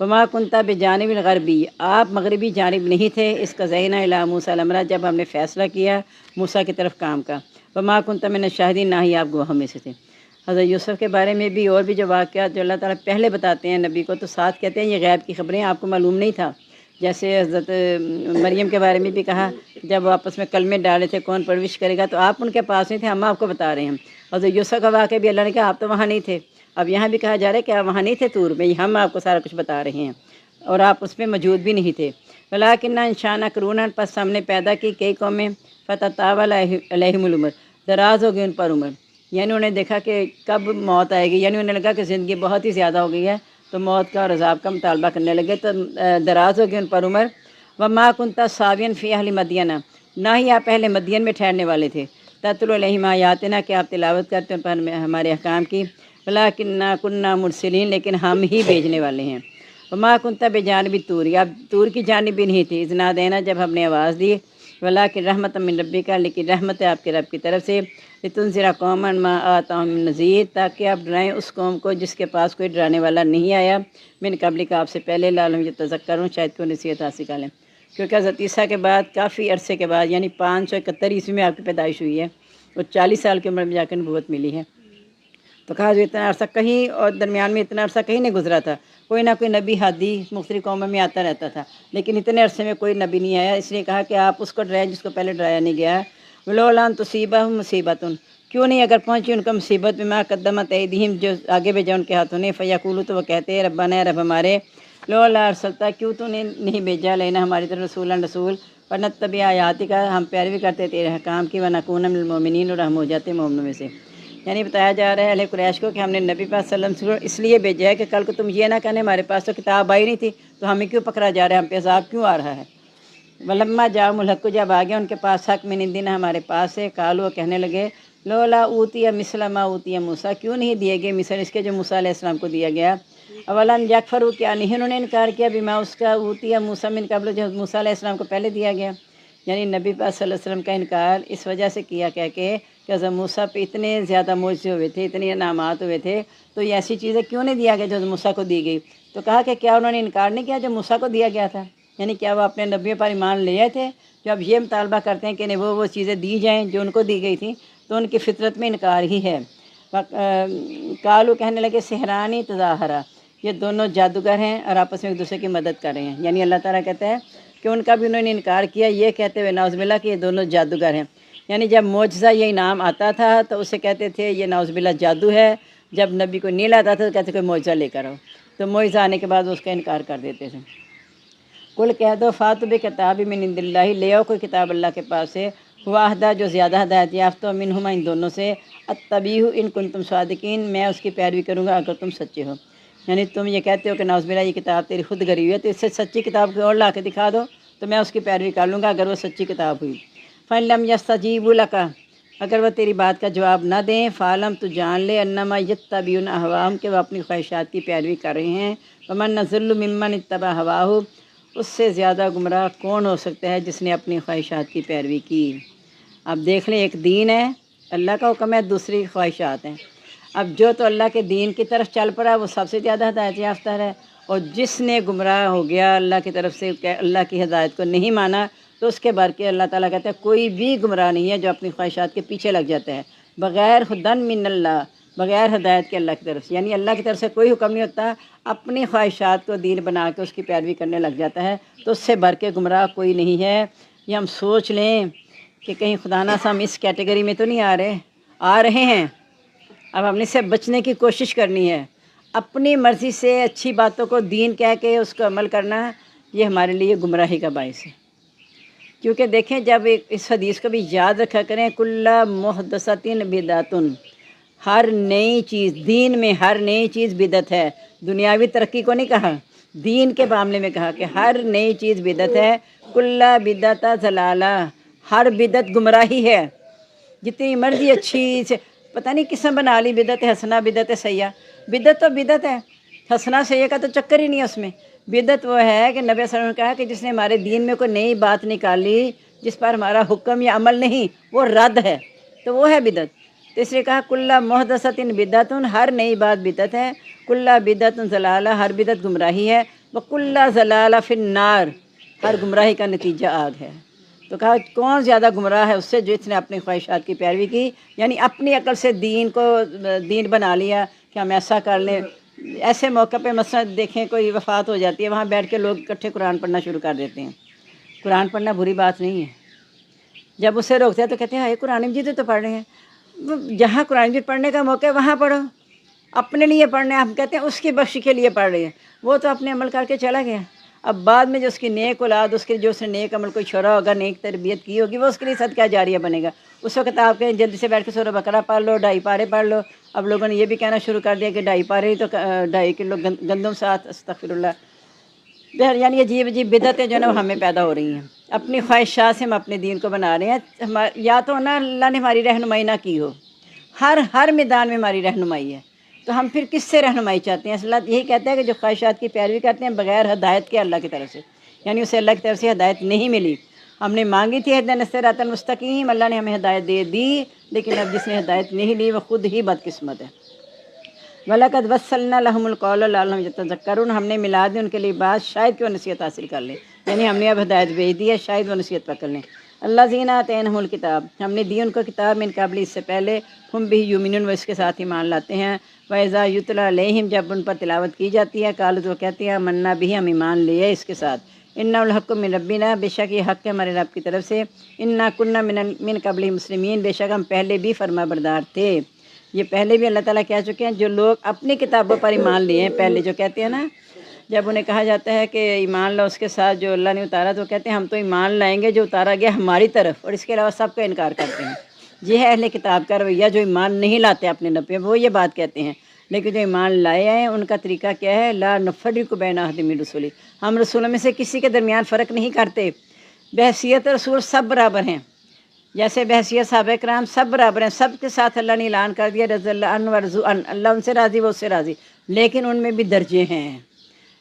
وما کنت بجانب الغربی آپ مغربی جانب نہیں تھے اس کا ذہنہ الی موسیٰ الامر جب ہم نے فیصلہ کیا موسیٰ کی طرف کام کا وما کنت من الشاہدین نہ ہی آپ گواہوں میں سے تھے۔ حضرت یوسف کے بارے میں بھی اور بھی جو واقعات جو اللہ تعالیٰ پہلے بتاتے ہیں نبی کو تو ساتھ کہتے ہیں یہ غیب کی خبریں آپ کو معلوم نہیں تھا، جیسے حضرت مریم کے بارے میں بھی کہا جب وہ آپس میں کلمے ڈالے تھے کون پرورش کرے گا تو آپ ان کے پاس نہیں تھے ہم آپ کو بتا رہے ہیں۔ حضرت یوسف کا واقعہ بھی اللہ نے کہا آپ تو وہاں نہیں تھے، اب یہاں بھی کہا جا رہا ہے کہ آپ وہاں نہیں تھے طور میں، ہم آپ کو سارا کچھ بتا رہے ہیں اور آپ اس میں موجود بھی نہیں تھے۔ ولیکن انشأنا قرونا پس ہم نے پیدا کی کئی قومیں فتطاول علیہم العمر، دراز ہو گئی ان پر عمر، یعنی انہیں دیکھا کہ کب موت آئے گی، یعنی انہیں لگا کہ زندگی بہت ہی زیادہ ہو گئی ہے، تو موت کا اور عذاب کا مطالبہ کرنے لگے، تو دراز ہو گئی ان پر عمر۔ وما کنت ثاویا فی اہل مدین، نہ ہی آپ پہلے مدین میں ٹھہرنے والے تھے، تتلو علیہم آیاتنا، کہ آپ تلاوت کرتے ان پر ہمارے احکام کی، ولکنہ کنہ مرسلین، لیکن ہم ہی بھیجنے والے ہیں۔ وما کنت بجانب الطور، اب طور کی جانب بھی نہیں تھی، اذ نادینا، جب ہم نے آواز دی، ولکن رحمت من ربک، لیکن رحمت ہے آپ کے رب کی طرف سے، لتنذر قوما ما آتاہم من نذیر، تاکہ آپ ڈرائیں اس قوم کو جس کے پاس کوئی ڈرانے والا نہیں آیا، من قبل کا، آپ سے پہلے، لعلہم یتذکرون، شاید کوئی نصیحت حاصل کر لیں، کیونکہ حضرت عیسیٰ کے بعد کافی عرصے کے بعد، یعنی 571 عیسوی میں آپ کی پیدائش ہوئی ہے، اور 40 سال کی عمر میں جا کر نبوت ملی ہے۔ تو کہا جو اتنا عرصہ کہیں، اور درمیان میں اتنا عرصہ کہیں نہیں گزرا تھا، کوئی نہ کوئی نبی ہادی مختلف قوموں میں آتا رہتا تھا، لیکن اتنے عرصے میں کوئی نبی نہیں آیا، اس لیے کہا کہ آپ اس کو ڈرائیں جس کو پہلے ڈرایا نہیں گیا۔ ولولا ان تصیبہم مصیبۃ، کیوں نہیں اگر پہنچی ان کو مصیبت، بما قدمت ایدیہم، جو آگے بھیجا ان کے ہاتھوں نے، فیقولوا، تو وہ کہتے ہیں، ربنا، رب ہمارے، لولا ارسلتا، کیوں تو نے نہیں بھیجا، لینا ہماری طرف رسول فنتبع آیاتک، ہم پیروی کرتے تیرے احکام کی، ونکون من المؤمنین، اور ہم ہو جاتے مومنوں میں سے۔ یعنی بتایا جا رہا ہے اہل قریش کو کہ ہم نے نبی پاک صلی اللہ علیہ وسلم اس لیے بھیجا ہے کہ کل کو تم یہ نہ کہنے ہمارے پاس تو کتاب آئی نہیں تھی، تو ہمیں کیوں پکڑا جا رہا ہے، ہم پہ عذاب کیوں آ رہا ہے۔ ولما جاءہم الحق، جب آ گیا ان کے پاس حق من عندنا، ہمارے پاس سے، قالوا، کہنے لگے، لولا اوتی مثل ما اوتی موسیٰ، کیوں نہیں دیے گئے مثل اس کے جو موسیٰ علیہ السلام کو دیا گیا۔ اولا یکفروا، کیا نہیں انہوں نے انکار کیا، بما، اس کا، اوتی موسیٰ من قبل، جو موسیٰ علیہ السلام کو پہلے دیا گیا، یعنی نبی پاک صلی اللہ علیہ وسلم کا انکار اس وجہ سے کیا کہہ کے کہ حضرت موسیٰ پہ اتنے زیادہ معجزے ہوئے تھے، اتنے انعامات ہوئے تھے، تو یہ ایسی چیزیں کیوں نہیں دیا گیا جو موسیٰ کو دی گئی۔ تو کہا کہ کیا انہوں نے انکار نہیں کیا جو موسیٰ کو دیا گیا تھا، یعنی کیا وہ اپنے نبیوں پر ایمان لے آئے تھے، جو اب یہ مطالبہ کرتے ہیں کہ انہیں وہ چیزیں دی جائیں جو ان کو دی گئی تھیں، تو ان کی فطرت میں انکار ہی ہے۔ قالوا، کہنے لگے، سحرانی تظاہرا، یہ دونوں جادوگر ہیں اور آپس میں ایک دوسرے کی مدد کر رہے ہیں، یعنی اللہ تعالیٰ کہتا ہے کہ ان کا بھی انہوں نے انکار کیا، یہ کہتے ہوئے نعوذ باللہ کہ یہ دونوں جادوگر ہیں، یعنی جب معجزہ یہ انعام آتا تھا تو اسے کہتے تھے یہ نعوذ باللہ جادو ہے، جب نبی کو نہیں لاتا تھا تو کہتے کوئی معجزہ لے کر آؤ، تو معجزہ آنے کے بعد اس کا انکار کر دیتے تھے۔ کل کہہ دو، فاتوا بکتاب من عند اللہ، لے آؤ کوئی کتاب اللہ کے پاس سے، واحدہ، جو زیادہ ہدایت یافتہ، منہما، ان دونوں سے، اتبعہ ان کنتم صادقین، میں اس کی پیروی کروں گا اگر تم سچے ہو۔ یعنی تم یہ کہتے ہو کہ نعوذ باللہ یہ کتاب تیری خود غری ہوئی ہے، تو اس سے سچی کتاب کوئی اور لا کے دکھا دو تو میں اس کی پیروی کر لوں گا اگر وہ سچی کتاب ہوئی۔ فَإِن لَمْ يَسْتَجِيبُوا لَكَ، اگر وہ تیری بات کا جواب نہ دیں، فَعْلَمْ، تو جان لے، انما يَتَّبِعُونَ أَهْوَاءَهُمْ، کہ وہ اپنی خواہشات کی پیروی کر رہے ہیں۔ وَمَنْ أَضَلُّ مِمَّنِ اتَّبَعَ هَوَاهُ، اس سے زیادہ گمراہ کون ہو سکتا ہے جس نے اپنی خواہشات کی پیروی کی۔ اب دیکھ لیں، ایک دین ہے، اللہ کا حکم ہے، دوسری خواہشات ہیں۔ اب جو تو اللہ کے دین کی طرف چل پڑا وہ سب سے زیادہ ہدایت یافتہ ہے، اور جس نے گمراہ ہو گیا اللہ کی طرف سے، اللہ کی ہدایت کو نہیں مانا، تو اس کے بار کے اللہ تعالیٰ کہتا ہے کوئی بھی گمراہ نہیں ہے جو اپنی خواہشات کے پیچھے لگ جاتا ہے، بغیر ہدن من اللہ، بغیر ہدایت کے اللہ کی طرف سے، یعنی اللہ کی طرف سے کوئی حکم نہیں ہوتا، اپنی خواہشات کو دین بنا کے اس کی پیروی کرنے لگ جاتا ہے، تو اس سے بڑھ کے گمراہ کوئی نہیں ہے۔ یہ ہم سوچ لیں کہ کہیں خدا نہ ہم اس کیٹیگری میں تو نہیں آ رہے ہیں۔ اب ہم نے سے بچنے کی کوشش کرنی ہے، اپنی مرضی سے اچھی باتوں کو دین کہہ کے اس کو عمل کرنا، یہ ہمارے لیے گمراہی کا باعث ہے۔ کیونکہ دیکھیں، جب اس حدیث کو بھی یاد رکھا کریں، کل محدثۃ بدعۃ، ہر نئی چیز، دین میں ہر نئی چیز بدعت ہے، دنیاوی ترقی کو نہیں کہا، دین کے معاملے میں کہا کہ ہر نئی چیز بدعت ہے، کل بدعۃ ضلالہ، ہر بدعت گمراہی ہے، جتنی مرضی اچھی سے پتہ نہیں قسم بنا لی، بدعت حسنہ، بدعت سیئہ، بدعت تو بدعت ہے، حسنہ سیئہ کا تو چکر ہی نہیں ہے اس میں۔ بدعت وہ ہے کہ نبی صلی اللہ علیہ وسلم نے کہا کہ جس نے ہمارے دین میں کوئی نئی بات نکالی جس پر ہمارا حکم یا عمل نہیں، وہ رد ہے، تو وہ ہے بدعت۔ تو اس لیے کہا کل محدثۃ بدعۃ، ہر نئی بات بدعت ہے، کل بدعۃ ضلالہ، ہر بدعت گمراہی ہے، وکل ضلالہ فی النار، ہر گمراہی کا نتیجہ آگ ہے۔ تو کہا کون زیادہ گمراہ ہے اس سے جس نے اپنی خواہشات کی پیروی کی، یعنی اپنی عقل سے دین کو دین بنا لیا کہ ہم ایسا کر لیں۔ ایسے موقع پہ مثلا دیکھیں کوئی وفات ہو جاتی ہے، وہاں بیٹھ کے لوگ اکٹھے قرآن پڑھنا شروع کر دیتے ہیں۔ قرآن پڑھنا بری بات نہیں ہے، جب اسے روکتے ہیں تو کہتے ہیں ہائے قرآن مجید تو پڑھ رہے ہیں، جہاں قرآن مجید پڑھنے کا موقع ہے وہاں پڑھو، اپنے لیے پڑھنا ہے، ہم کہتے ہیں اس کی بخش کے لیے پڑھ رہے ہیں، وہ تو اپنے عمل کر کے چلا گیا، اب بعد میں جو اس کی نیک اولاد، اس کے جو اس نے نیک عمل کوئی چھوڑا ہوگا، نیک تربیت کی ہوگی، وہ اس کے لیے صدقہ جاریہ بنے گا۔ اس وقت آپ کہیں جلدی سے بیٹھ کے سورہ بقرہ پڑھ لو، 2.5 پارے پڑھ لو۔ اب لوگوں نے یہ بھی کہنا شروع کر دیا کہ 2.5 پارے ہی تو 2.5 کلو گندم ساتھ، استغفر اللہ۔ یعنی عجیب عجیب بدعتیں جو ہے نا وہ ہمیں پیدا ہو رہی ہیں، اپنی خواہشات سے ہم اپنے دین کو بنا رہے ہیں۔ یا تو نا اللہ نے ہماری رہنمائی نہ کی ہو، ہر میدان میں ہماری رہنمائی ہے، تو ہم پھر کس سے رہنمائی چاہتے ہیں؟ اللہ یہی کہتا ہے کہ جو خواہشات کی پیروی کرتے ہیں بغیر ہدایت کے اللہ کی طرف سے، یعنی اسے اللہ کی طرف سے ہدایت نہیں ملی۔ ہم نے مانگی تھی اہدنا الصراط المستقیم، اللہ نے ہمیں ہدایت دے دی، لیکن اب جس نے ہدایت نہیں لی وہ خود ہی بدقسمت ہے۔ وَلَقَدْ وَصَّلْنَا لَهُمُ الْقَوْلَ لَعَلَّهُمْ يَتَذَكَّرُونَ، ہم نے ملا دی ان کے لیے بات شاید کہ وہ نصیحت حاصل کر لیں، یعنی ہم نے اب ہدایت بھیج دی ہے، شاید وہ نصیحت پکڑ لیں۔ الَّذِينَ آتَيْنَاهُمُ الْكِتَابَ، ہم نے دی ان کو کتاب من قبل، اس سے پہلے، ہم بِهِ یؤمنون، وہ اس کے ساتھ ایمان لاتے ہیں۔ وَإِذَا يُتْلَىٰ عَلَيْهِمْ، جب ان پر تلاوت کی جاتی ہے، قالوا وہ کہتے ہیں آمنا بِهِ، ہم ایمان لیے اس کے ساتھ۔ اِنَّهُ الْحَقُّ مِن رَبِّنَا، بے شک یہ حق ہے ہمارے رب کی طرف سے۔ اِنَّا كُنَّا من قبل مسلمین، بے شک ہم پہلے بھی فرما بردار تھے۔ یہ پہلے بھی اللہ تعالیٰ کہہ چکے ہیں، جو لوگ اپنی کتابوں پر ایمان لیے ہیں پہلے، جو کہتے ہیں نا، جب انہیں کہا جاتا ہے کہ ایمان لاؤ اس کے ساتھ جو اللہ نے اتارا، تو کہتے ہیں ہم تو ایمان لائیں گے جو اتارا گیا ہماری طرف، اور اس کے علاوہ سب کا انکار کرتے ہیں۔ یہ ہے اہل کتاب کا رویہ، جو ایمان نہیں لاتے اپنے نبی، وہ یہ بات کہتے ہیں۔ لیکن جو ایمان لائے ہیں ان کا طریقہ کیا ہے؟ لا نفرق بین احد من رسلی، ہم رسولوں میں سے کسی کے درمیان فرق نہیں کرتے۔ بحیثیت رسول سب برابر ہیں، جیسے بحیثیت صحابہ کرام سب برابر ہیں، سب کے ساتھ اللہ نے اعلان کر دیا رضی اللہ عنہ ورضوا عنہ، اللہ ان سے راضی وہ اس سے راضی، لیکن ان میں بھی درجے ہیں۔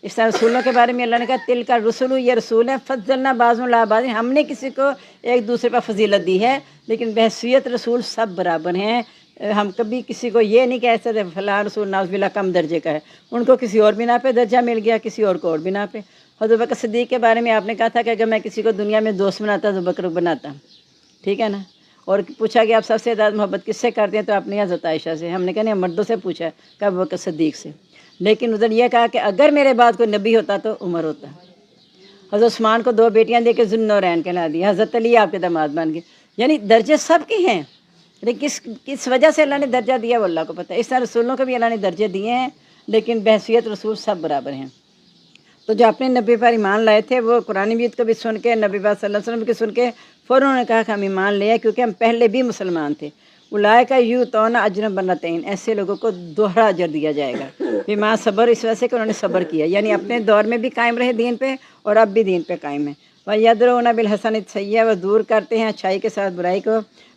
اس طرح رسولوں کے بارے میں اللہ نے کہا تلک الرسل، یہ رسول ہیں، فضلنا بعضهم علی بعض، ہم نے کسی کو ایک دوسرے پر فضیلت دی ہے، لیکن بحیثیت رسول سب برابر ہیں۔ ہم کبھی کسی کو یہ نہیں کہہ سکتے فلاں رسول نعوذ باللہ کم درجے کا ہے، ان کو کسی اور بنا پہ درجہ مل گیا، کسی اور کو اور بنا پہ۔ حضرت بکر صدیق کے بارے میں آپ نے کہا تھا کہ اگر میں کسی کو دنیا میں دوست بناتا تو بکر بناتا، ٹھیک ہے نا؟ اور پوچھا کہ آپ سب سے زیادہ محبت کس سے کرتے ہیں، تو آپ نے حضرت عائشہ سے، ہم نے کہا نہیں مردوں سے پوچھا، کہ ابو بکر صدیق سے۔ لیکن ادھر یہ کہا کہ اگر میرے بعد کوئی نبی ہوتا تو عمر ہوتا۔ حضرت عثمان کو 2 بیٹیاں دے کے ذوالنورین کہلا دیا، حضرت علی آپ کے داماد بن گئے، یعنی درجے سب کے ہیں، لیکن کس وجہ سے اللہ نے درجہ دیا وہ اللہ کو پتہ ہے۔ اس طرح رسولوں کو بھی اللہ نے درجے دیے ہیں، لیکن بحیثیت رسول سب برابر ہیں۔ تو جو اپنے نبی پر ایمان لائے تھے وہ قرآن مجید کو بھی سن کے، نبی پاک صلی اللہ علیہ وسلم کی سن کے فوراً انہوں نے کہا کہ ہم ایمان لے آئے، کیونکہ ہم پہلے بھی مسلمان تھے۔ اولئک یؤتون اجرا مرتین، ایسے لوگوں کو دوہرا اجر دیا جائے گا، بما صبر، اس وجہ سے کہ انہوں نے صبر کیا، یعنی اپنے دور میں بھی قائم رہے دین پہ اور اب بھی دین پہ قائم ہیں۔ وَيَدْرُؤُونَ بِالْحَسَنَةِ السَّيِّئَةَ، وہ دور کرتے ہیں اچھائی کے ساتھ برائی کو،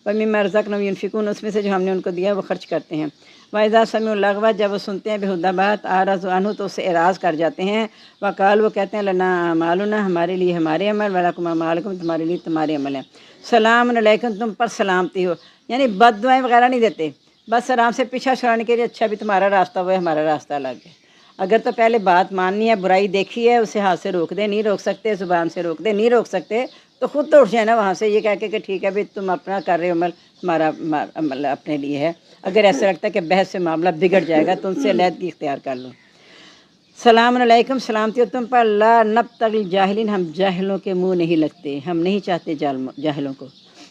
وَمِمَّا رَزَقْنَاهُمْ يُنْفِقُونَ، اس میں سے جو ہم نے ان کو دیا وہ خرچ کرتے ہیں۔ وَإِذَا سَمِعُوا اللَّغْوَ، جب وہ سنتے ہیں بےہودہ بات، أَعْرَضُوا عَنْهُ، تو اس سے اعراض کر جاتے ہیں۔ وقال، وہ کہتے ہیں لنا اعمالنا، ہمارے لیے ہمارے عمل، ولکم اعمالکم، تمہارے لیے تمہارے عمل ہیں۔ سلام علیکم، تم پر سلامتی ہو، یعنی بد دعائیں وغیرہ نہیں دیتے، بس آرام سے پیچھا چھڑانے کے لیے، اچھا بھی تمہارا راستہ وہ ہے، ہمارا راستہ الگ ہے۔ اگر تو پہلے بات ماننی ہے، برائی دیکھی ہے، اسے ہاتھ سے روک دے، نہیں روک سکتے، زبان سے روک دے، نہیں روک سکتے، تو خود تو اٹھ جائے نا وہاں سے، یہ کہہ کے کہ ٹھیک ہے بھی تم اپنا کر رہے ہو عمل، ہمارا عمل اپنے لیے ہے۔ اگر ایسا لگتا ہے کہ بحث سے معاملہ بگڑ جائے گا تو ان سے علیحدگی اختیار کر لو۔ سلام علیکم، سلامتی ہو تم پر، لا نبتغی الجاہلین، ہم جاہلوں کے منہ نہیں لگتے، ہم نہیں چاہتے جاہلوں کو۔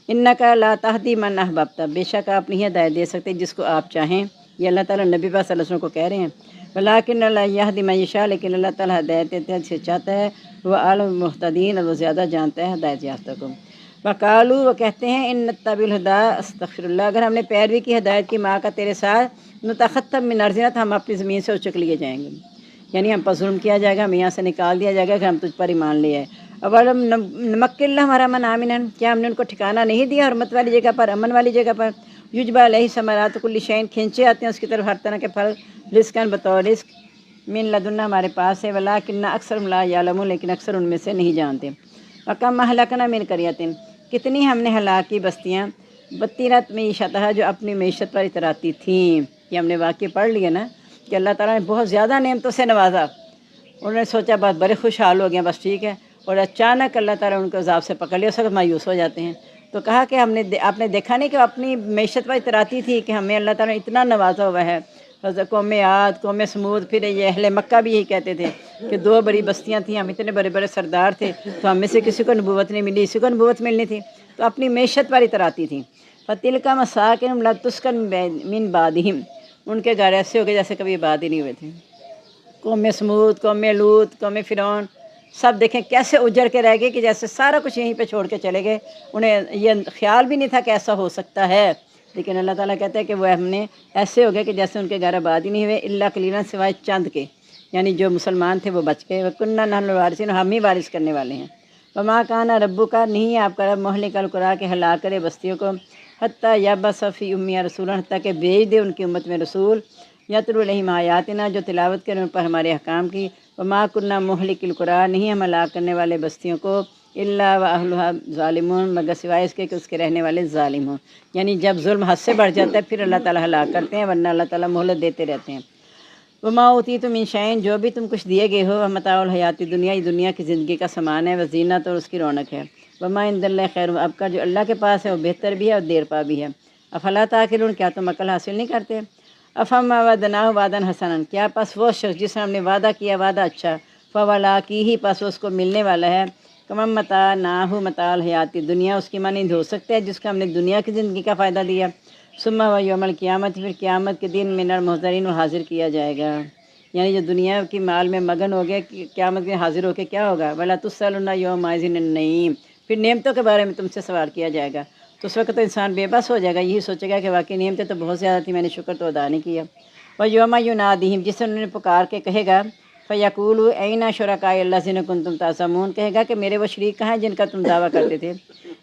انک لا تہدی من احببت، بے شک آپ نہیں ہدایت دے سکتے جس کو آپ چاہیں، یہ اللہ تعالیٰ نبی پاک صلی اللہ علیہ وسلم کو کہہ رہے ہیں۔ ولیکن اللہ یہدی من یشاء، لیکن اللہ تعالیٰ ہدایت دیتا ہے جسے چاہتا ہے، وہ اعلم بالمہتدین، اور وہ زیادہ جانتا ہے ہدایت یافتہ کو۔ وقالوا، وہ کہتے ہیں ان نتبع الہدی، استغفر اللہ، اگر ہم نے پیروی کی ہدایت کی ماں کا تیرے ساتھ، نتخطف من ارضنا، تو ہم اپنی زمین سے اچک لیے جائیں گے، یعنی ہم پر ظلم کیا جائے گا، ہمیں یہاں سے نکال دیا جائے گا کہ ہم تجھ پر ایمان لے آئے۔ اولم نمکن لہم حرما آمنا، کیا ہم نے ان کو ٹھکانہ نہیں دیا حرمت والی جگہ پر، امن والی جگہ پر؟ یجبیٰ علیہ ثمرات کل شیء، کھینچے آتے ہیں اس کی طرف ہر طرح کے پھل، رزقاً بطور رزق، من لدنا، ہمارے پاس ہے، ولکن اکثر لا یعلمون، لیکن اکثر ان میں سے نہیں جانتے۔ وکم اہلکنا من قریۃ، کتنی ہم نے ہلاک کی بستیاں، بطرت معیشتہا، جو اپنی معیشت پر اتراتی تھیں۔ یہ ہم نے واقعہ پڑھ لیا نا کہ اللہ تعالیٰ نے بہت زیادہ نعمتوں سے نوازا، انہوں نے سوچا بس بڑے خوشحال ہو گئے، بس ٹھیک ہے، اور اچانک اللہ تعالیٰ ان کو عذاب سے پکڑ لیا، اس وقت مایوس ہو جاتے ہیں۔ تو کہا کہ آپ نے دیکھا نہیں کہ اپنی معیشت پر اتراتی تھی کہ ہمیں اللہ تعالیٰ نے اتنا نوازا ہوا ہے۔ حضرت قوم عاد، قوم سمود، پھر یہ اہل مکہ بھی یہی کہتے تھے کہ 2 بڑی بستیاں تھیں، ہم اتنے بڑے بڑے سردار تھے، تو ہم میں سے کسی کو نبوت نہیں ملی، اسی کو نبوت ملنی تھی، تو اپنی معیشت پر اتراتی تھیں۔ فَتِلْكَ مَسَاكِنُهُمْ لَمْ تُسْكَن مِّن بَعْدِهِمْ، ان کے گھر ایسے ہو گئے جیسے کبھی آباد ہی نہیں ہوئے تھے۔ قوم سمود، قوم لوط، قوم فرعون، سب دیکھیں کیسے اجڑ کے رہ گئے کہ جیسے سارا کچھ یہیں پہ چھوڑ کے چلے گئے، انہیں یہ خیال بھی نہیں تھا کہ ایسا ہو سکتا ہے، لیکن اللہ تعالیٰ کہتے ہیں کہ وہ ہم نے ایسے ہو گئے کہ جیسے ان کے گھر آباد ہی نہیں ہوئے، اللہ کلینا سوائے چند کے، یعنی جو مسلمان تھے وہ بچ گئے، وَكُنَّا نَحْنُ الْوَارِثُونَ، ہم ہی وارث کرنے والے ہیں۔ وما کانا ربو کا، نہیں ہے آپ کا رب مہلک القریٰ کے ہلاک کرے بستیوں کو، حتیٰ یبعث فی امیہ رسولا، حتیٰ کہ بھیج دے ان کی امت میں رسول، یتلو علیہم آیاتنا، جو تلاوت کریں ان پر ہمارے احکام کی، وما کنا مہلک القریٰ، نہیں ہم ہلاک کرنے والے بستیوں کو، الا واہلھا ظالمون، مگر سوائے اس کے کہ اس کے رہنے والے ظالم ہوں، یعنی جب ظلم حد سے بڑھ جاتا ہے پھر اللہ تعالیٰ ہلاک کرتے ہیں، ورنہ اللہ تعالیٰ مہلت دیتے رہتے ہیں۔ وما اوتیتم من شیء، جو بھی تم کچھ دیے گئے ہو، متاع الحیات دنیا، یہ دنیا کی زندگی کا سامان ہے، وزینت، اور اس کی رونق ہے، وما عند اللہ خیر، اب کا جو اللہ کے پاس ہے وہ بہتر بھی ہے اور دیر پا بھی ہے۔ افلا تعقلون، کیا تم عقل حاصل نہیں کرتے؟ افما وعدناہ وعدا حسنا، کیا پس وہ شخص جس نے ہم نے وعدہ کیا وعدہ اچھا، فولاقیہ، پس اس کو ملنے والا ہے، کمم متعناہ متاع الحیات دنیا، اس کی مانند ہو سکتا ہے جس کو ہم نے دنیا کی زندگی کا فائدہ دیا، ثم و یوم القیامت، پھر قیامت کے دن من المحضرین، اور حاضر کیا جائے گا، یعنی جو دنیا کی مال میں مگن ہو گیا قیامت میں حاضر ہو کے کیا ہوگا، ولا تسألون یومئذ عن النعیم، پھر نعمتوں کے بارے میں تم سے سوال کیا جائے گا، تو اس وقت تو انسان بے بس ہو جائے گا، یہی سوچے گا کہ واقعی نعمتیں تو بہت زیادہ تھی، میں نے شکر تو ادا نہیں کیا۔ ویوم ینادیہم، جس سے انہوں نے پکار کے کہے گا، فیقولوا این شرکائی الذین کنتم تزعمون، کہے گا کہ میرے وہ شریک کہاں ہیں جن کا تم دعویٰ کرتے تھے،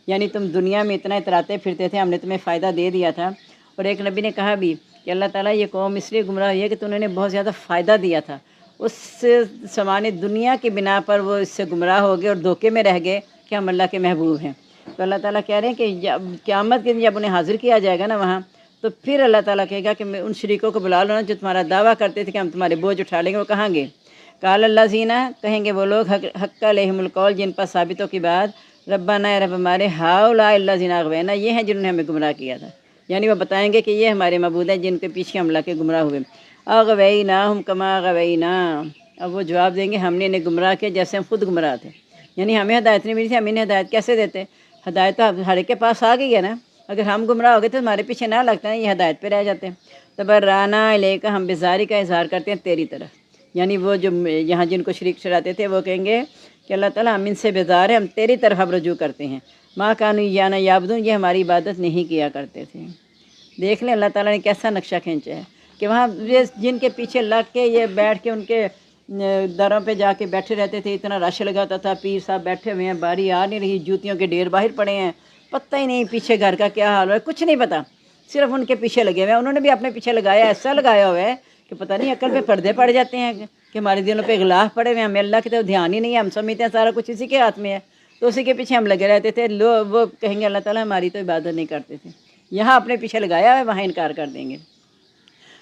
یعنی تم دنیا میں اتنا اتراتے پھرتے تھے، ہم نے تمہیں فائدہ دے دیا تھا، اور ایک نبی نے کہا بھی کہ اللہ تعالیٰ یہ قوم اس لیے گمراہ ہوئی ہے کہ انہوں نے بہت زیادہ فائدہ دیا تھا، اس سامان دنیا کی بنا پر وہ اس سے گمراہ ہو گئے اور دھوکے میں رہ گئے کہ ہم اللہ کے محبوب ہیں۔ تو اللہ تعالیٰ کہہ رہے ہیں کہ جب قیامت کے دن جب انہیں حاضر کیا جائے گا نا وہاں، تو پھر اللہ تعالیٰ کہے گا کہ میں ان شریکوں کو بلا لو نا جو تمہارا دعویٰ کرتے تھے کہ ہم تمہارے بوجھ اٹھا لیں گے، وہ کہاں گے؟ قال الذین، کہیں گے وہ لوگ، حق علیہم القول، جن پر ثابتوں کی بات، ربنا اے رب ہمارے، ہؤلاء الذین اغوینا، یہ ہیں جنہوں نے ہمیں گمراہ کیا تھا، یعنی وہ بتائیں گے کہ یہ ہمارے معبود ہیں جن کے پیچھے ہم اللہ کے گمراہ ہوئے، اغویناہم کما اغوینا، اب وہ جواب دیں گے ہم نے انہیں گمراہ کیا جیسے ہم خود گمراہ تھے، یعنی ہمیں ہدایت نہیں ملی تھی، ہم انہیں ہدایت کیسے دیتے؟ ہدایت تو ہر ایک کے پاس آ گئی ہے نا، اگر ہم گمراہ ہو گئے تو ہمارے پیچھے نہ لگتا ہے، یہ ہدایت پہ رہ جاتے ہیں۔ تبرأنا الیک، ہم بزاری کا اظہار کرتے ہیں تیری طرف، یعنی وہ جو یہاں جن کو شریک ٹھہراتے تھے وہ کہیں گے کہ اللہ تعالیٰ ہم ان سے بیزار ہیں، ہم تیری طرف اب رجوع کرتے ہیں، ما کانوا ایانا یعبدون، یہ ہماری عبادت نہیں کیا کرتے تھے۔ دیکھ لیں اللہ تعالیٰ نے کیسا نقشہ کھینچا ہے کہ وہاں جن کے پیچھے لگ کے یہ بیٹھ کے ان کے دروں پہ جا کے بیٹھے رہتے تھے، اتنا رش لگاتا تھا، پیر صاحب بیٹھے ہوئے ہیں، باری آ نہیں رہی، جوتیوں کے ڈھیر باہر پڑے ہیں، پتہ ہی نہیں پیچھے گھر کا کیا حال ہے، کچھ نہیں پتہ، صرف ان کے پیچھے لگے ہوئے ہیں، انہوں نے بھی اپنے پیچھے لگایا، ایسا لگایا ہوا ہے کہ پتہ نہیں عقل پہ پردے پڑ جاتے ہیں کہ ہمارے دلوں پہ غلاف پڑے ہوئے ہیں، ہمیں اللہ کی طرف دھیان ہی نہیں ہے، ہم سمجھتے ہیں سارا کچھ اسی کے ہاتھ میں ہے، تو اسی کے پیچھے ہم لگے رہتے تھے، وہ کہیں گے اللہ تعالیٰ ہماری تو عبادت نہیں کرتے تھے، یہاں اپنے پیچھے لگایا ہوا ہے، وہاں انکار کر دیں گے۔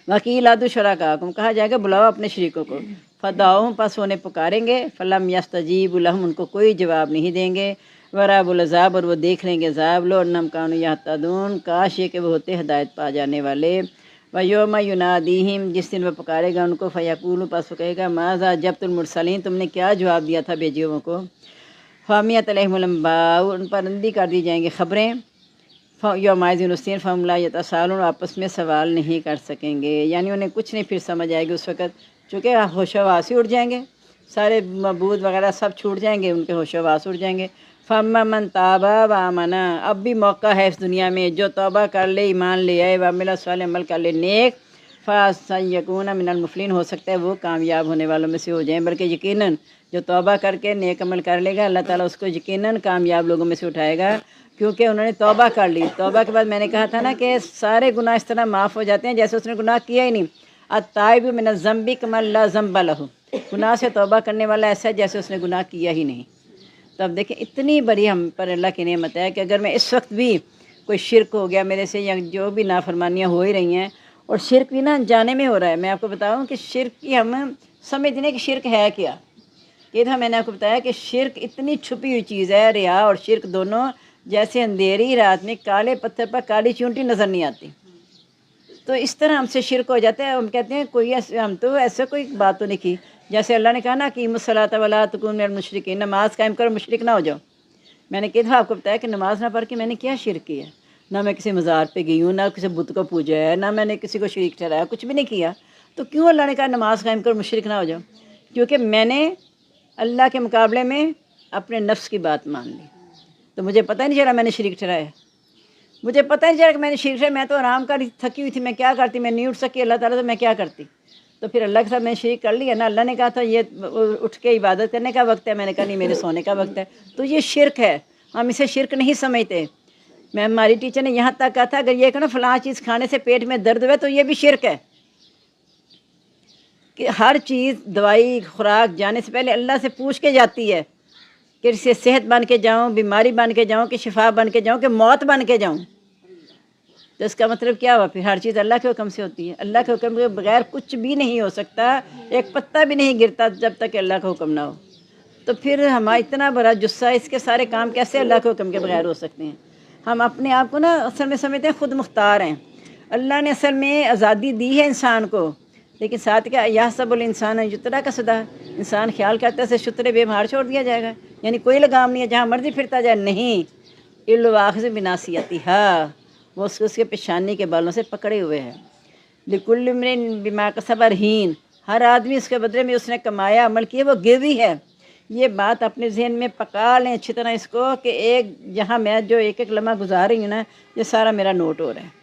وکیل ادو شرکاکم، کہا جائے گا بلاؤ اپنے شریکوں کو، فدعوہم، پس انہیں پکاریں گے، فلم یستجیبوا لہم، ان کو کوئی جواب نہیں دیں گے، ورأوا العذاب، اور وہ دیکھ لیں گے عذاب، لو انہم کانوا یہتدون، کاش یہ کہ وہ ہوتے ہدایت پا جانے والے۔ ویوم ینادیہم، جس دن وہ پکارے گا ان کو، فیقول، پس وہ کہے گا ماذا اجبتم المرسلین، تم نے کیا جواب دیا تھا بھیجے ہوئوں کو، فامیت علیہم الانباء، ان پر رندی کر دی جائیں گی خبریں، یومئذ اس دن فہم لا یتساءلون، آپس میں سوال نہیں کر سکیں گے، یعنی انہیں کچھ نہیں پھر سمجھ آئے گی اس وقت، چونکہ ہوش و حواس ہی اڑ جائیں گے، سارے معبود وغیرہ سب چھوٹ جائیں گے، ان کے ہوش و حواس اڑ جائیں گے۔ فَأَمَّا مَن تَابَ وَآمَنَ، اب بھی موقع ہے اس دنیا میں، جو توبہ کر لے، ایمان لے آئے، وَعَمِلَ صالحًا، عمل کر لے نیک، فَسَيَكُونَ مِنَ الْمُفْلِحِينَ، ہو سکتا ہے وہ کامیاب ہونے والوں میں سے ہو جائیں، بلکہ یقیناً جو توبہ کر کے نیک عمل کر لے گا اللہ تعالیٰ اس کو یقیناً کامیاب لوگوں میں سے اٹھائے گا، کیونکہ انہوں نے توبہ کر لی۔ توبہ کے بعد میں نے کہا تھا نا کہ سارے گناہ اس طرح معاف ہو جاتے ہیں جیسے اس نے گناہ کیا ہی نہیں، التائب من الذنب کمن لا ذنب لہ، گناہ سے توبہ کرنے والا ایسا ہے جیسے اس نے گناہ کیا ہی نہیں۔ تو اب دیکھیں اتنی بڑی ہم پر اللہ کی نعمت ہے کہ اگر میں اس وقت بھی کوئی شرک ہو گیا میرے سے، یا جو بھی نافرمانیاں ہو ہی رہی ہیں، اور شرک بھی نا جانے میں ہو رہا ہے، میں آپ کو بتاؤں کہ شرک کی ہم سمجھنے کہ شرک ہے کیا، یہ تھا میں نے آپ کو بتایا کہ شرک اتنی چھپی ہوئی چیز ہے، ریا اور شرک دونوں جیسے اندھیری رات میں کالے پتھر پر کالی چونٹی نظر نہیں آتی، تو اس طرح ہم سے شرک ہو جاتا ہے، ہم کہتے ہیں کوئی ہم تو ایسا کوئی بات تو نہیں کی، جیسے اللہ نے کہا نا کہ الصلاۃ ولا تکونوا من المشرکین، نماز قائم کرو مشرک نہ ہو جاؤ، میں نے کہا آپ کو بتایا کہ نماز نہ پڑھ کے میں نے کیا شرک کیا، نہ میں کسی مزار پہ گئی ہوں، نہ کسی بت کو پوجا ہے، نہ میں نے کسی کو شریک ٹھہرایا، کچھ بھی نہیں کیا، تو کیوں اللہ نے کہا نماز قائم کرو مشرک نہ ہو جاؤ؟ کیونکہ میں نے اللہ کے مقابلے میں اپنے نفس کی بات مان لی، تو مجھے پتہ ہی نہیں چلا میں نے شریک ٹھہرایا، مجھے پتہ نہیں چلا کہ میں نے شریک ٹھہرایا، میں تو آرام کر رہی تھکی ہوئی تھی، میں کیا کرتی، میں نہیں اٹھ سکی، اللہ تعالیٰ تو میں کیا کرتی، تو پھر اللہ کے ساتھ میں نے شریک کر لیا نا۔ اللہ نے کہا تھا یہ اٹھ کے عبادت کرنے کا وقت ہے، میں نے کہا نہیں میرے سونے کا وقت ہے، تو یہ شرک ہے، ہم اسے شرک نہیں سمجھتے۔ میں ہماری ٹیچر نے یہاں تک کہا تھا اگر یہ کہنا فلاں چیز کھانے سے پیٹ میں درد ہوئے تو یہ بھی شرک ہے، کہ ہر چیز دوائی خوراک جانے سے پہلے اللہ سے پوچھ کے جاتی ہے کہ اس سے صحت بن کے جاؤں، بیماری بن کے جاؤں، کہ شفا بن کے جاؤں، کہ موت بن کے جاؤں۔ تو اس کا مطلب کیا ہوا؟ پھر ہر چیز اللہ کے حکم سے ہوتی ہے، اللہ کے حکم کے بغیر کچھ بھی نہیں ہو سکتا، ایک پتا بھی نہیں گرتا جب تک کہ اللہ کا حکم نہ ہو۔ تو پھر ہمارا اتنا بڑا جثہ، اس کے سارے کام کیسے اللہ کے حکم کے بغیر ہو سکتے ہیں؟ ہم اپنے آپ کو نا اصل میں سمجھتے ہیں خود مختار ہیں، اللہ نے اصل میں آزادی دی ہے انسان کو، لیکن ساتھ کیا یحسب الانسان یترک کا صدا، انسان خیال کرتا ہے اسے شترے بے مہار چھوڑ دیا جائے گا، یعنی کوئی لگام نہیں ہے، جہاں مرضی پھرتا جائے، نہیں، الواخذ بناصیتھا، وہ اس کے پیشانی کے بالوں سے پکڑے ہوئے ہیں۔ لکل امرئ بما کسب رہین، ہر آدمی اس کے بدلے میں اس نے کمایا عمل کیا وہ گروی ہے۔ یہ بات اپنے ذہن میں پکا لیں اچھی طرح اس کو، کہ ایک جہاں میں جو ایک ایک لمحہ گزار رہی ہوں نا، یہ سارا میرا نوٹ ہو رہا ہے،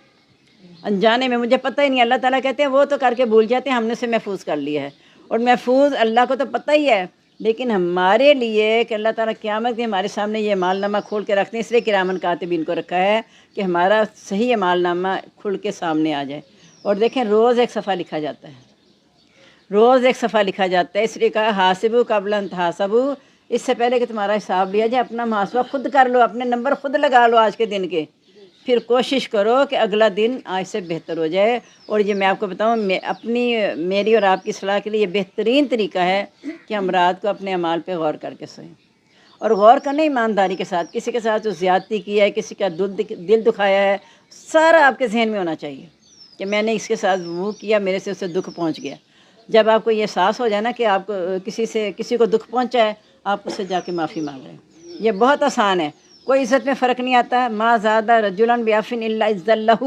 انجانے میں مجھے پتہ ہی نہیں۔ اللہ تعالیٰ کہتے ہیں وہ تو کر کے بھول جاتے ہیں، ہم نے اسے محفوظ کر لیا ہے، اور محفوظ اللہ کو تو پتہ ہی ہے، لیکن ہمارے لیے کہ اللہ تعالیٰ قیامت کے ہمارے سامنے یہ اعمال نامہ کھول کے رکھتے ہیں، اس لیے کرامن کاتبین کو رکھا ہے کہ ہمارا صحیح اعمال نامہ کھل کے سامنے آ جائے۔ اور دیکھیں روز ایک صفحہ لکھا جاتا ہے، روز ایک صفحہ لکھا جاتا ہے، اس لیے کہا حاسبو قبل ان تحاسبو، اس سے پہلے کہ تمہارا حساب لیا جائے اپنا محاسبہ خود کر لو، اپنے نمبر خود لگا لو آج کے دن کے، پھر کوشش کرو کہ اگلا دن آج سے بہتر ہو جائے۔ اور یہ میں آپ کو بتاؤں، میری اور آپ کی اصلاح کے لیے یہ بہترین طریقہ ہے کہ ہم رات کو اپنے اعمال پہ غور کر کے سوئیں، اور غور کرنا ایمانداری کے ساتھ، کسی کے ساتھ جو زیادتی کی ہے، کسی کا دل دکھایا ہے، سارا آپ کے ذہن میں ہونا چاہیے کہ میں نے اس کے ساتھ وہ کیا، میرے سے اسے دکھ پہنچ گیا۔ جب آپ کو یہ احساس ہو جائے نا کہ آپ کو کسی کو دکھ پہنچا ہے، آپ اس سے جا کے معافی مانگ رہے ہیں، یہ بہت آسان ہے، کوئی عزت میں فرق نہیں آتا۔ ما زادہ رجلا بعفو الا عزا لہ،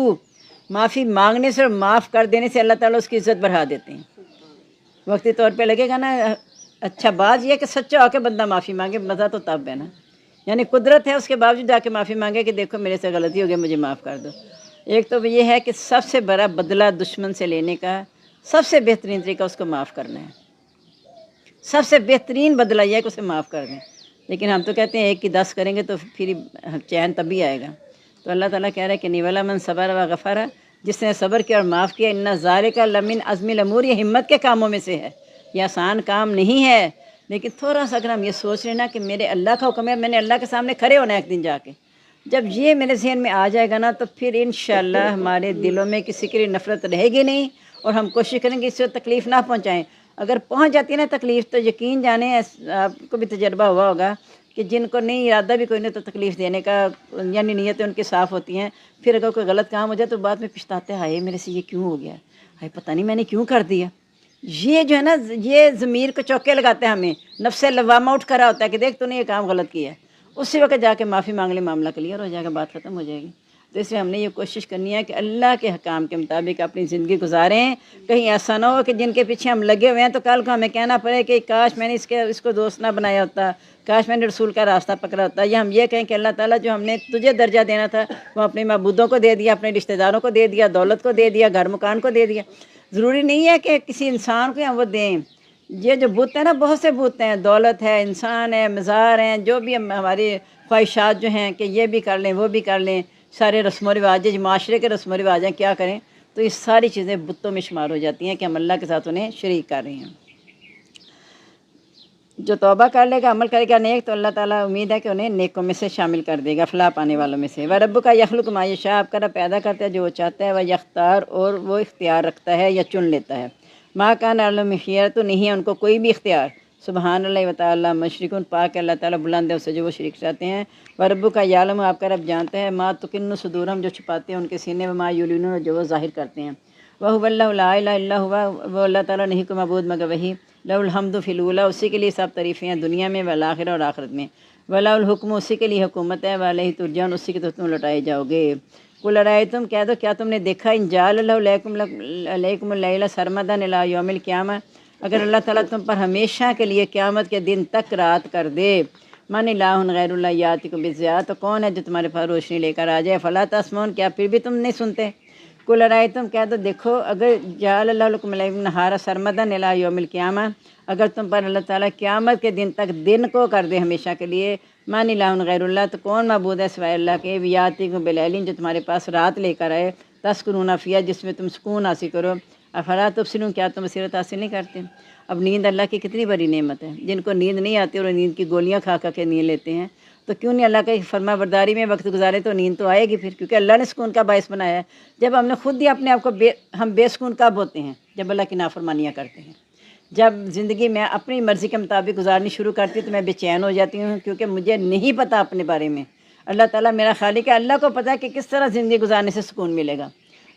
معافی مانگنے سے اور معاف کر دینے سے اللہ تعالیٰ اس کی عزت بڑھا دیتے ہیں۔ وقتی طور پہ لگے گا نا اچھا، بات یہ کہ سچا ہو کے بندہ معافی مانگے، مزہ تو تب ہے نا، یعنی قدرت ہے اس کے باوجود جا کے معافی مانگے کہ دیکھو میرے سے غلطی ہو گئی، مجھے معاف کر دو۔ ایک تو یہ ہے کہ سب سے بڑا بدلہ دشمن سے لینے کا سب سے بہترین طریقہ اس کو معاف کرنا ہے، سب سے بہترین بدلہ یہ ہے کہ اسے معاف کر دیں، لیکن ہم تو کہتے ہیں ایک کی 10 کریں گے تو پھر چین تبھی آئے گا۔ تو اللہ تعالیٰ کہہ رہا ہے کہ نیولا من صبر و غفر، جس نے صبر کیا اور معاف کیا، ان ذالک لمن عزم الامور، یہ ہمت کے کاموں میں سے ہے، یہ آسان کام نہیں ہے، لیکن تھوڑا سا اگر ہم یہ سوچ لینا کہ میرے اللہ کا حکم ہے، میں نے اللہ کے سامنے کھڑے ہونا ہے ایک دن جا کے، جب یہ میرے ذہن میں آ جائے گا نا، تو پھر انشاءاللہ ہمارے دلوں میں کسی کے لیے نفرت رہے گی نہیں، اور ہم کوشش کریں گے اس سے تکلیف نہ پہنچائیں۔ اگر پہنچ جاتی ہے نا تکلیف، تو یقین جانیں آپ کو بھی تجربہ ہوا ہوگا کہ جن کو نہیں ارادہ بھی کوئی نہیں تو تکلیف دینے کا، یعنی نیتیں ان کی صاف ہوتی ہیں، پھر اگر کوئی غلط کام ہو جائے تو بعد میں پچھتاتے ہیں، ہائے میرے سے یہ کیوں ہو گیا، ہائے پتہ نہیں میں نے کیوں کر دیا۔ یہ جو ہے نا، یہ ضمیر کو چوکے لگاتے ہیں ہمیں، نفس لوامہ اٹھ کھڑا ہوتا ہے کہ دیکھ تو نے یہ کام غلط کیا ہے، اسی وقت جا کے معافی مانگ لے، معاملہ کلیئر ہو جائے گا، بات ختم ہو جائے گی۔ تو اس لیے ہم نے یہ کوشش کرنی ہے کہ اللہ کے حکام کے مطابق اپنی زندگی گزاریں، کہیں ایسا نہ ہو کہ جن کے پیچھے ہم لگے ہوئے ہیں تو کل کو ہمیں کہنا پڑے کہ کاش میں نے اس کو دوست نہ بنایا ہوتا، کاش میں نے رسول کا راستہ پکڑا ہوتا، یا ہم یہ کہیں کہ اللہ تعالیٰ جو ہم نے تجھے درجہ دینا تھا وہ اپنے معبودوں کو دے دیا، اپنے رشتہ داروں کو دے دیا، دولت کو دے دیا، گھر مکان کو دے دیا۔ ضروری نہیں ہے کہ کسی انسان کو ہم وہ دیں، یہ جو بت ہیں نا، بہت سے بت ہیں، دولت ہے، انسان ہے، مزار ہیں، جو بھی ہماری خواہشات جو ہیں کہ یہ بھی کر لیں وہ بھی کر لیں، سارے رسم و رواج جو معاشرے کے رسم و رواج ہیں، کیا کریں، تو یہ ساری چیزیں بتوں میں شمار ہو جاتی ہیں کہ ہم اللہ کے ساتھ انہیں شریک کر رہے ہیں۔ جو توبہ کر لے گا، عمل کرے گا نیک، تو اللہ تعالیٰ امید ہے کہ انہیں نیکوں میں سے شامل کر دے گا، فلاح پانے والوں میں سے۔ وَرَبُّكَ يَخْلُقُ مَا يَشَاءُ، آپ کا رب پیدا کرتا ہے جو وہ چاہتا ہے، وَيَخْتَارُ، اور وہ اختیار رکھتا ہے یا چن لیتا ہے۔ مَا كَانَ لَهُمْ الْخِيَرَةُ، تو نہیں ہے ان کو کوئی بھی اختیار۔ سبحان اللہ و تعالیٰ مشرکٌ، پاک ہے اللہ تعالیٰ بلند ہے اس سے جو وہ شریک چاہتے ہیں۔ وَرَبُّكَ يَعْلَمُ، آپ کا رب جانتا ہے، مَا تُكِنُّ صُدُورُهُمْ، جو چھپاتے ہیں ان کے سینے، وَمَا يُعْلِنُونَ، جو وہ ظاہر کرتے ہیں۔ وَهُوَ اللَّهُ لَا إِلَٰهَ إِلَّا هُوَ، وہ اللہ تعالیٰ نہیں کوئی معبود مگر وہی۔ لَهُ الْحَمْدُ فِي الْأُولَىٰ، اسی کے لیے سب تعریفیں ہیں دنیا میں، والآخرہ، اور آخرت میں۔ وَلَهُ الْحُكْمُ، اسی کے لیے حکومت ہے، وَإِلَيْهِ تُرْجَعُونَ، اسی کی طرف تم لوٹائے جاؤ گے۔ قُلْ أَرَأَيْتُمْ، کہہ دو کیا تم نے دیکھا، إِن جَعَلَ اللَّهُ عَلَيْكُمُ اللَّيْلَ سَرْمَدًا إِلَىٰ يَوْمِ الْقِيَامَةِ، اگر اللہ تعالیٰ تم پر ہمیشہ کے لیے قیامت کے دن تک رات کر دے، من الہ غیر اللہ یاتکم بضیاء، تو کون ہے جو تمہارے پاس روشنی لے کر آ جائے؟ فلا تسمعون، کیا پھر بھی تم نہیں سنتے؟ قل ارائیتم، کہہ دو دیکھو، اگر جعل اللہ لکم اللیل والنہار سرمدا الی یوم القیامہ، اگر تم پر اللہ تعالیٰ قیامت کے دن تک دن کو کر دے ہمیشہ کے لیے، من الہ غیر اللہ، تو کون معبود ہے سوائے اللہ کے؟ یاتکم بلیل، جو تمہارے پاس رات لے کر آئے، تسکنون فیہا، جس میں تم سکون حاصل کرو، افلا تبصرون، کیا تم بصیرت حاصل نہیں کرتے؟ اب نیند اللہ کی کتنی بڑی نعمت ہے، جن کو نیند نہیں آتی اور نیند کی گولیاں کھا کھا کے نیند لیتے ہیں، تو کیوں نہیں اللہ کی فرما برداری میں وقت گزارے، تو نیند تو آئے گی پھر، کیونکہ اللہ نے سکون کا باعث بنایا ہے۔ جب ہم نے خود ہی اپنے آپ کو ہم بے سکون کب ہوتے ہیں؟ جب اللہ کی نافرمانیاں کرتے ہیں۔ جب زندگی میں اپنی مرضی کے مطابق گزارنی شروع کرتی ہوں تو میں بے چین ہو جاتی ہوں، کیونکہ مجھے نہیں پتہ اپنے بارے میں۔ اللہ تعالیٰ میرا خالق ہے، اللہ کو پتہ ہے کہ کس طرح زندگی گزارنے سے سکون ملے گا۔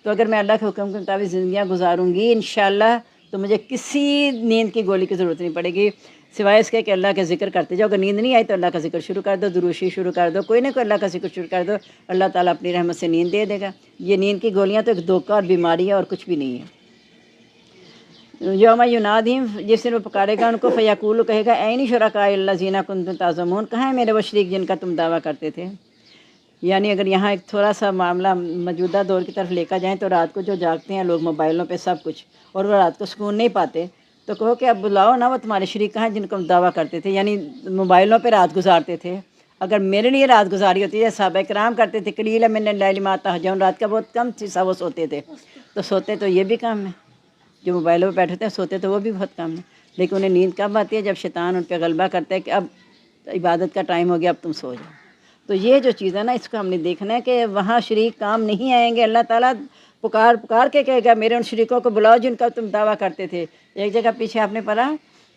تو اگر میں اللہ کے حکم کے مطابق زندگیاں گزاروں گی انشاءاللہ، تو مجھے کسی نیند کی گولی کی ضرورت نہیں پڑے گی، سوائے اس کے کہ اللہ کے ذکر کرتے جاؤ۔ اگر نیند نہیں آئی تو اللہ کا ذکر شروع کر دو، دروشی شروع کر دو، کوئی نہ کوئی اللہ کا ذکر شروع کر دو، اللہ تعالیٰ اپنی رحمت سے نیند دے دے گا۔ یہ نیند کی گولیاں تو ایک دھوکہ اور بیماری ہے اور کچھ بھی نہیں ہے۔ یوم ینادہم، جس دن وہ پکارے گا ان کو، فیقول، کہے گا این شرکاء الذین کنتم تزعمون، کہاں ہیں میرے وہ شریک جن کا تم دعویٰ کرتے تھے؟ یعنی اگر یہاں ایک تھوڑا سا معاملہ موجودہ دور کی طرف لے کر جائیں تو رات کو جو جاگتے ہیں لوگ موبائلوں پہ سب کچھ، اور وہ رات کو سکون نہیں پاتے، تو کہو کہ اب بلاؤ نا وہ تمہارے شریک کہاں جن کو دعویٰ کرتے تھے، یعنی موبائلوں پہ رات گزارتے تھے۔ اگر میرے لیے رات گزاری ہوتی ہے، صحابہ کرام کرتے تھے قلیلا من اللیل ما تہجعون، رات کا بہت کم حصہ وہ سوتے تھے، تو سوتے تو یہ بھی کم ہے، جو موبائلوں پہ بیٹھے ہیں سوتے تو وہ بھی بہت کم ہے، لیکن انہیں نیند کب آتی ہے؟ جب شیطان ان پہ غلبہ کرتا ہے کہ اب عبادت کا ٹائم ہو گیا، اب تم سو جاؤ۔ تو یہ جو چیز ہے نا، اس کو ہم نے دیکھنا ہے کہ وہاں شریک کام نہیں آئیں گے۔ اللہ تعالیٰ پکار کے کہے گا میرے ان شریکوں کو بلاؤ جن کا تم دعویٰ کرتے تھے۔ ایک جگہ پیچھے آپ نے پڑھا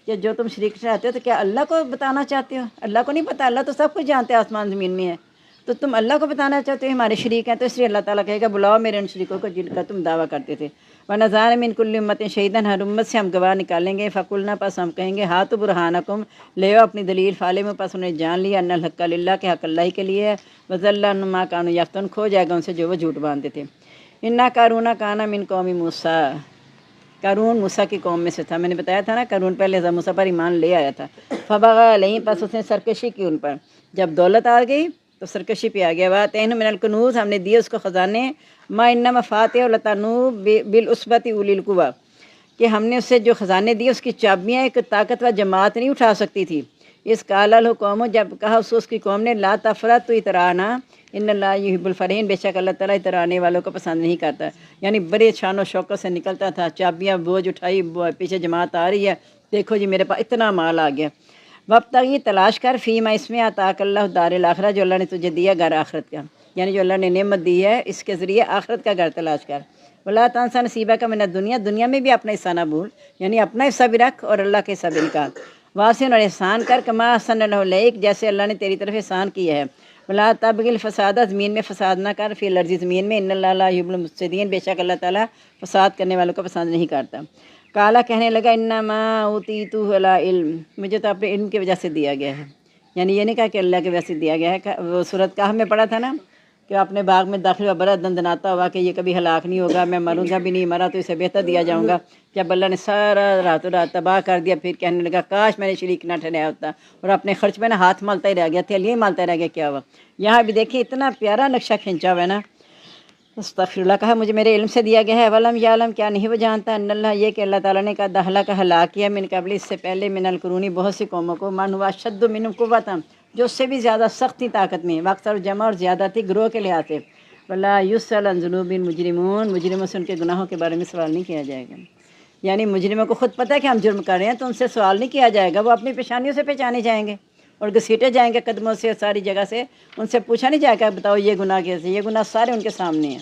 کہ جو تم شریک چاہتے ہو تو کیا اللہ کو بتانا چاہتے ہو؟ اللہ کو نہیں پتہ، اللہ تو سب کچھ جانتے ہیں، آسمان زمین میں ہے، تو تم اللہ کو بتانا چاہتے ہو ہمارے شریک ہیں، تو اس لیے اللہ تعالیٰ کہے گا بلاؤ میرے ان شریکوں کو جن کا تم دعویٰ کرتے تھے۔ وَنَزَعْنَا مِن كُلِّ أُمَّةٍ شَهِيدًا، ہر امت سے ہم گواہ نکالیں گے۔ فَقُلْنَا، پس ہم کہیں گے، ہاتوا برہانکم، لے آؤ اپنی دلیل، فعلموا، پس انہیں جان لیا، ان الحق للہ، کہ حق اللہ ہی کے لیے ہے، وَضَلَّ عَنْهُم مَّا كَانُوا يَفْتَرُونَ، کھو جائے گا ان سے جو وہ جھوٹ باندھتے تھے۔ اِنَّ قارون کان من قوم موسیٰ، قارون موسیٰ کی قوم میں سے تھا، میں نے بتایا تھا نا قارون پہلے حضرت موسیٰ پر ایمان لے آیا تھا۔ فبغى علیہم، پس اس نے سرکشی کی ان پر، جب دولت آ گئی تو سرکشی پہ آ گیا۔ وآتینہ من الکنوز، ہم نے دیے اس کو خزانے، ما ان مفاتیح لتنوء بالعصبۃ اولی القویٰ، کہ ہم نے اسے جو خزانے دیے اس کی چابیاں ایک طاقتور جماعت نہیں اٹھا سکتی تھی۔ اس قال له قوم، جب کہا اس کی قوم نے، لا تفرح، تو اترانا، ان اللہ یحب الفرحین، بے شک اللہ تعالیٰ اترانے والوں کو پسند نہیں کرتا۔ یعنی بڑے شان و شوکت سے نکلتا تھا، چابیاں بوجھ اٹھائی، پیچھے جماعت آ رہی ہے، دیکھو جی میرے پاس اتنا مال آ گیا۔ وابتغی، تلاش کر، فیما، اس میں، آتاک اللہ دار الآخرہ، جو اللہ نے تجھے دیا گھر آخرت کا، یعنی جو اللہ نے نعمت دی ہے اس کے ذریعے آخرت کا گھر تلاش کر۔ ولا تنس نصیبک من الدنیا، دنیا میں بھی اپنا حصہ نہ بھول، یعنی اپنا حصہ بھی رکھ اور اللہ کے حصہ بھی نکال۔ واسن، اور احسان کر، کما احسن اللہ الیک، جیسے اللہ نے تیری طرف احسان کیا ہے۔ ولا تبغی الفساد، زمین میں فساد نہ کر، فی الارض، زمین میں، ان اللہ لا یحب المفسدین، بے شک اللہ تعالیٰ فساد کرنے والوں کو پسند نہیں کرتا۔ کالا، کہنے لگا، انما اوتیتہ علی علم، مجھے تو اپنے علم کی وجہ سے دیا گیا ہے، یعنی یہ نہیں کہا کہ اللہ کی وجہ سے دیا گیا ہے۔ وہ سورۃ کہف میں پڑھا تھا نا کہ اپنے باغ میں داخل ہوا، بڑا دندناتا ہوا کہ یہ کبھی ہلاک نہیں ہوگا، میں مروں گا بھی نہیں، مرا تو اسے بہتر دیا جاؤں گا۔ جب اللہ نے سارا راتوں رات تباہ کر دیا، پھر کہنے لگا کاش میں نے شریک نہ ٹھہرایا ہوتا، اور اپنے خرچ میں نا ہاتھ مالتا ہی رہ گیا، تھیلیاں ہی مالتا رہ گیا، کیا ہوا۔ یہاں بھی دیکھیں اتنا پیارا نقشہ کھینچا ہوا ہے نا، استغفر اللہ، کہا مجھے میرے علم سے دیا گیا ہے۔ ولم یعلم، کیا نہیں وہ جانتا، ان اللہ، یہ کہ اللہ تعالیٰ نے کہا دہلا کا ہلاک کیا، من قبل، اس سے پہلے، من القرون، بہت سی قوموں کو، من ہوا اشد منہم قوۃ، جو اس سے بھی زیادہ سخت تھی طاقت میں، واکثر جمع، اور زیادہ تھی گروہ کے لحاظ سے۔ ولا یسأل عن ذنوب المجرمون، مجرموں سے ان کے گناہوں کے بارے میں سوال نہیں کیا جائے گا۔ یعنی مجرموں کو خود پتہ ہے کہ ہم جرم کر رہے ہیں، تو ان سے سوال نہیں کیا جائے گا، وہ اپنی پیشانیوں سے پہچانے جائیں گے اور گھسیٹے جائیں گے قدموں سے، ساری جگہ سے، ان سے پوچھا نہیں جائے گا بتاؤ یہ گناہ کیسے، یہ گناہ سارے ان کے سامنے ہیں۔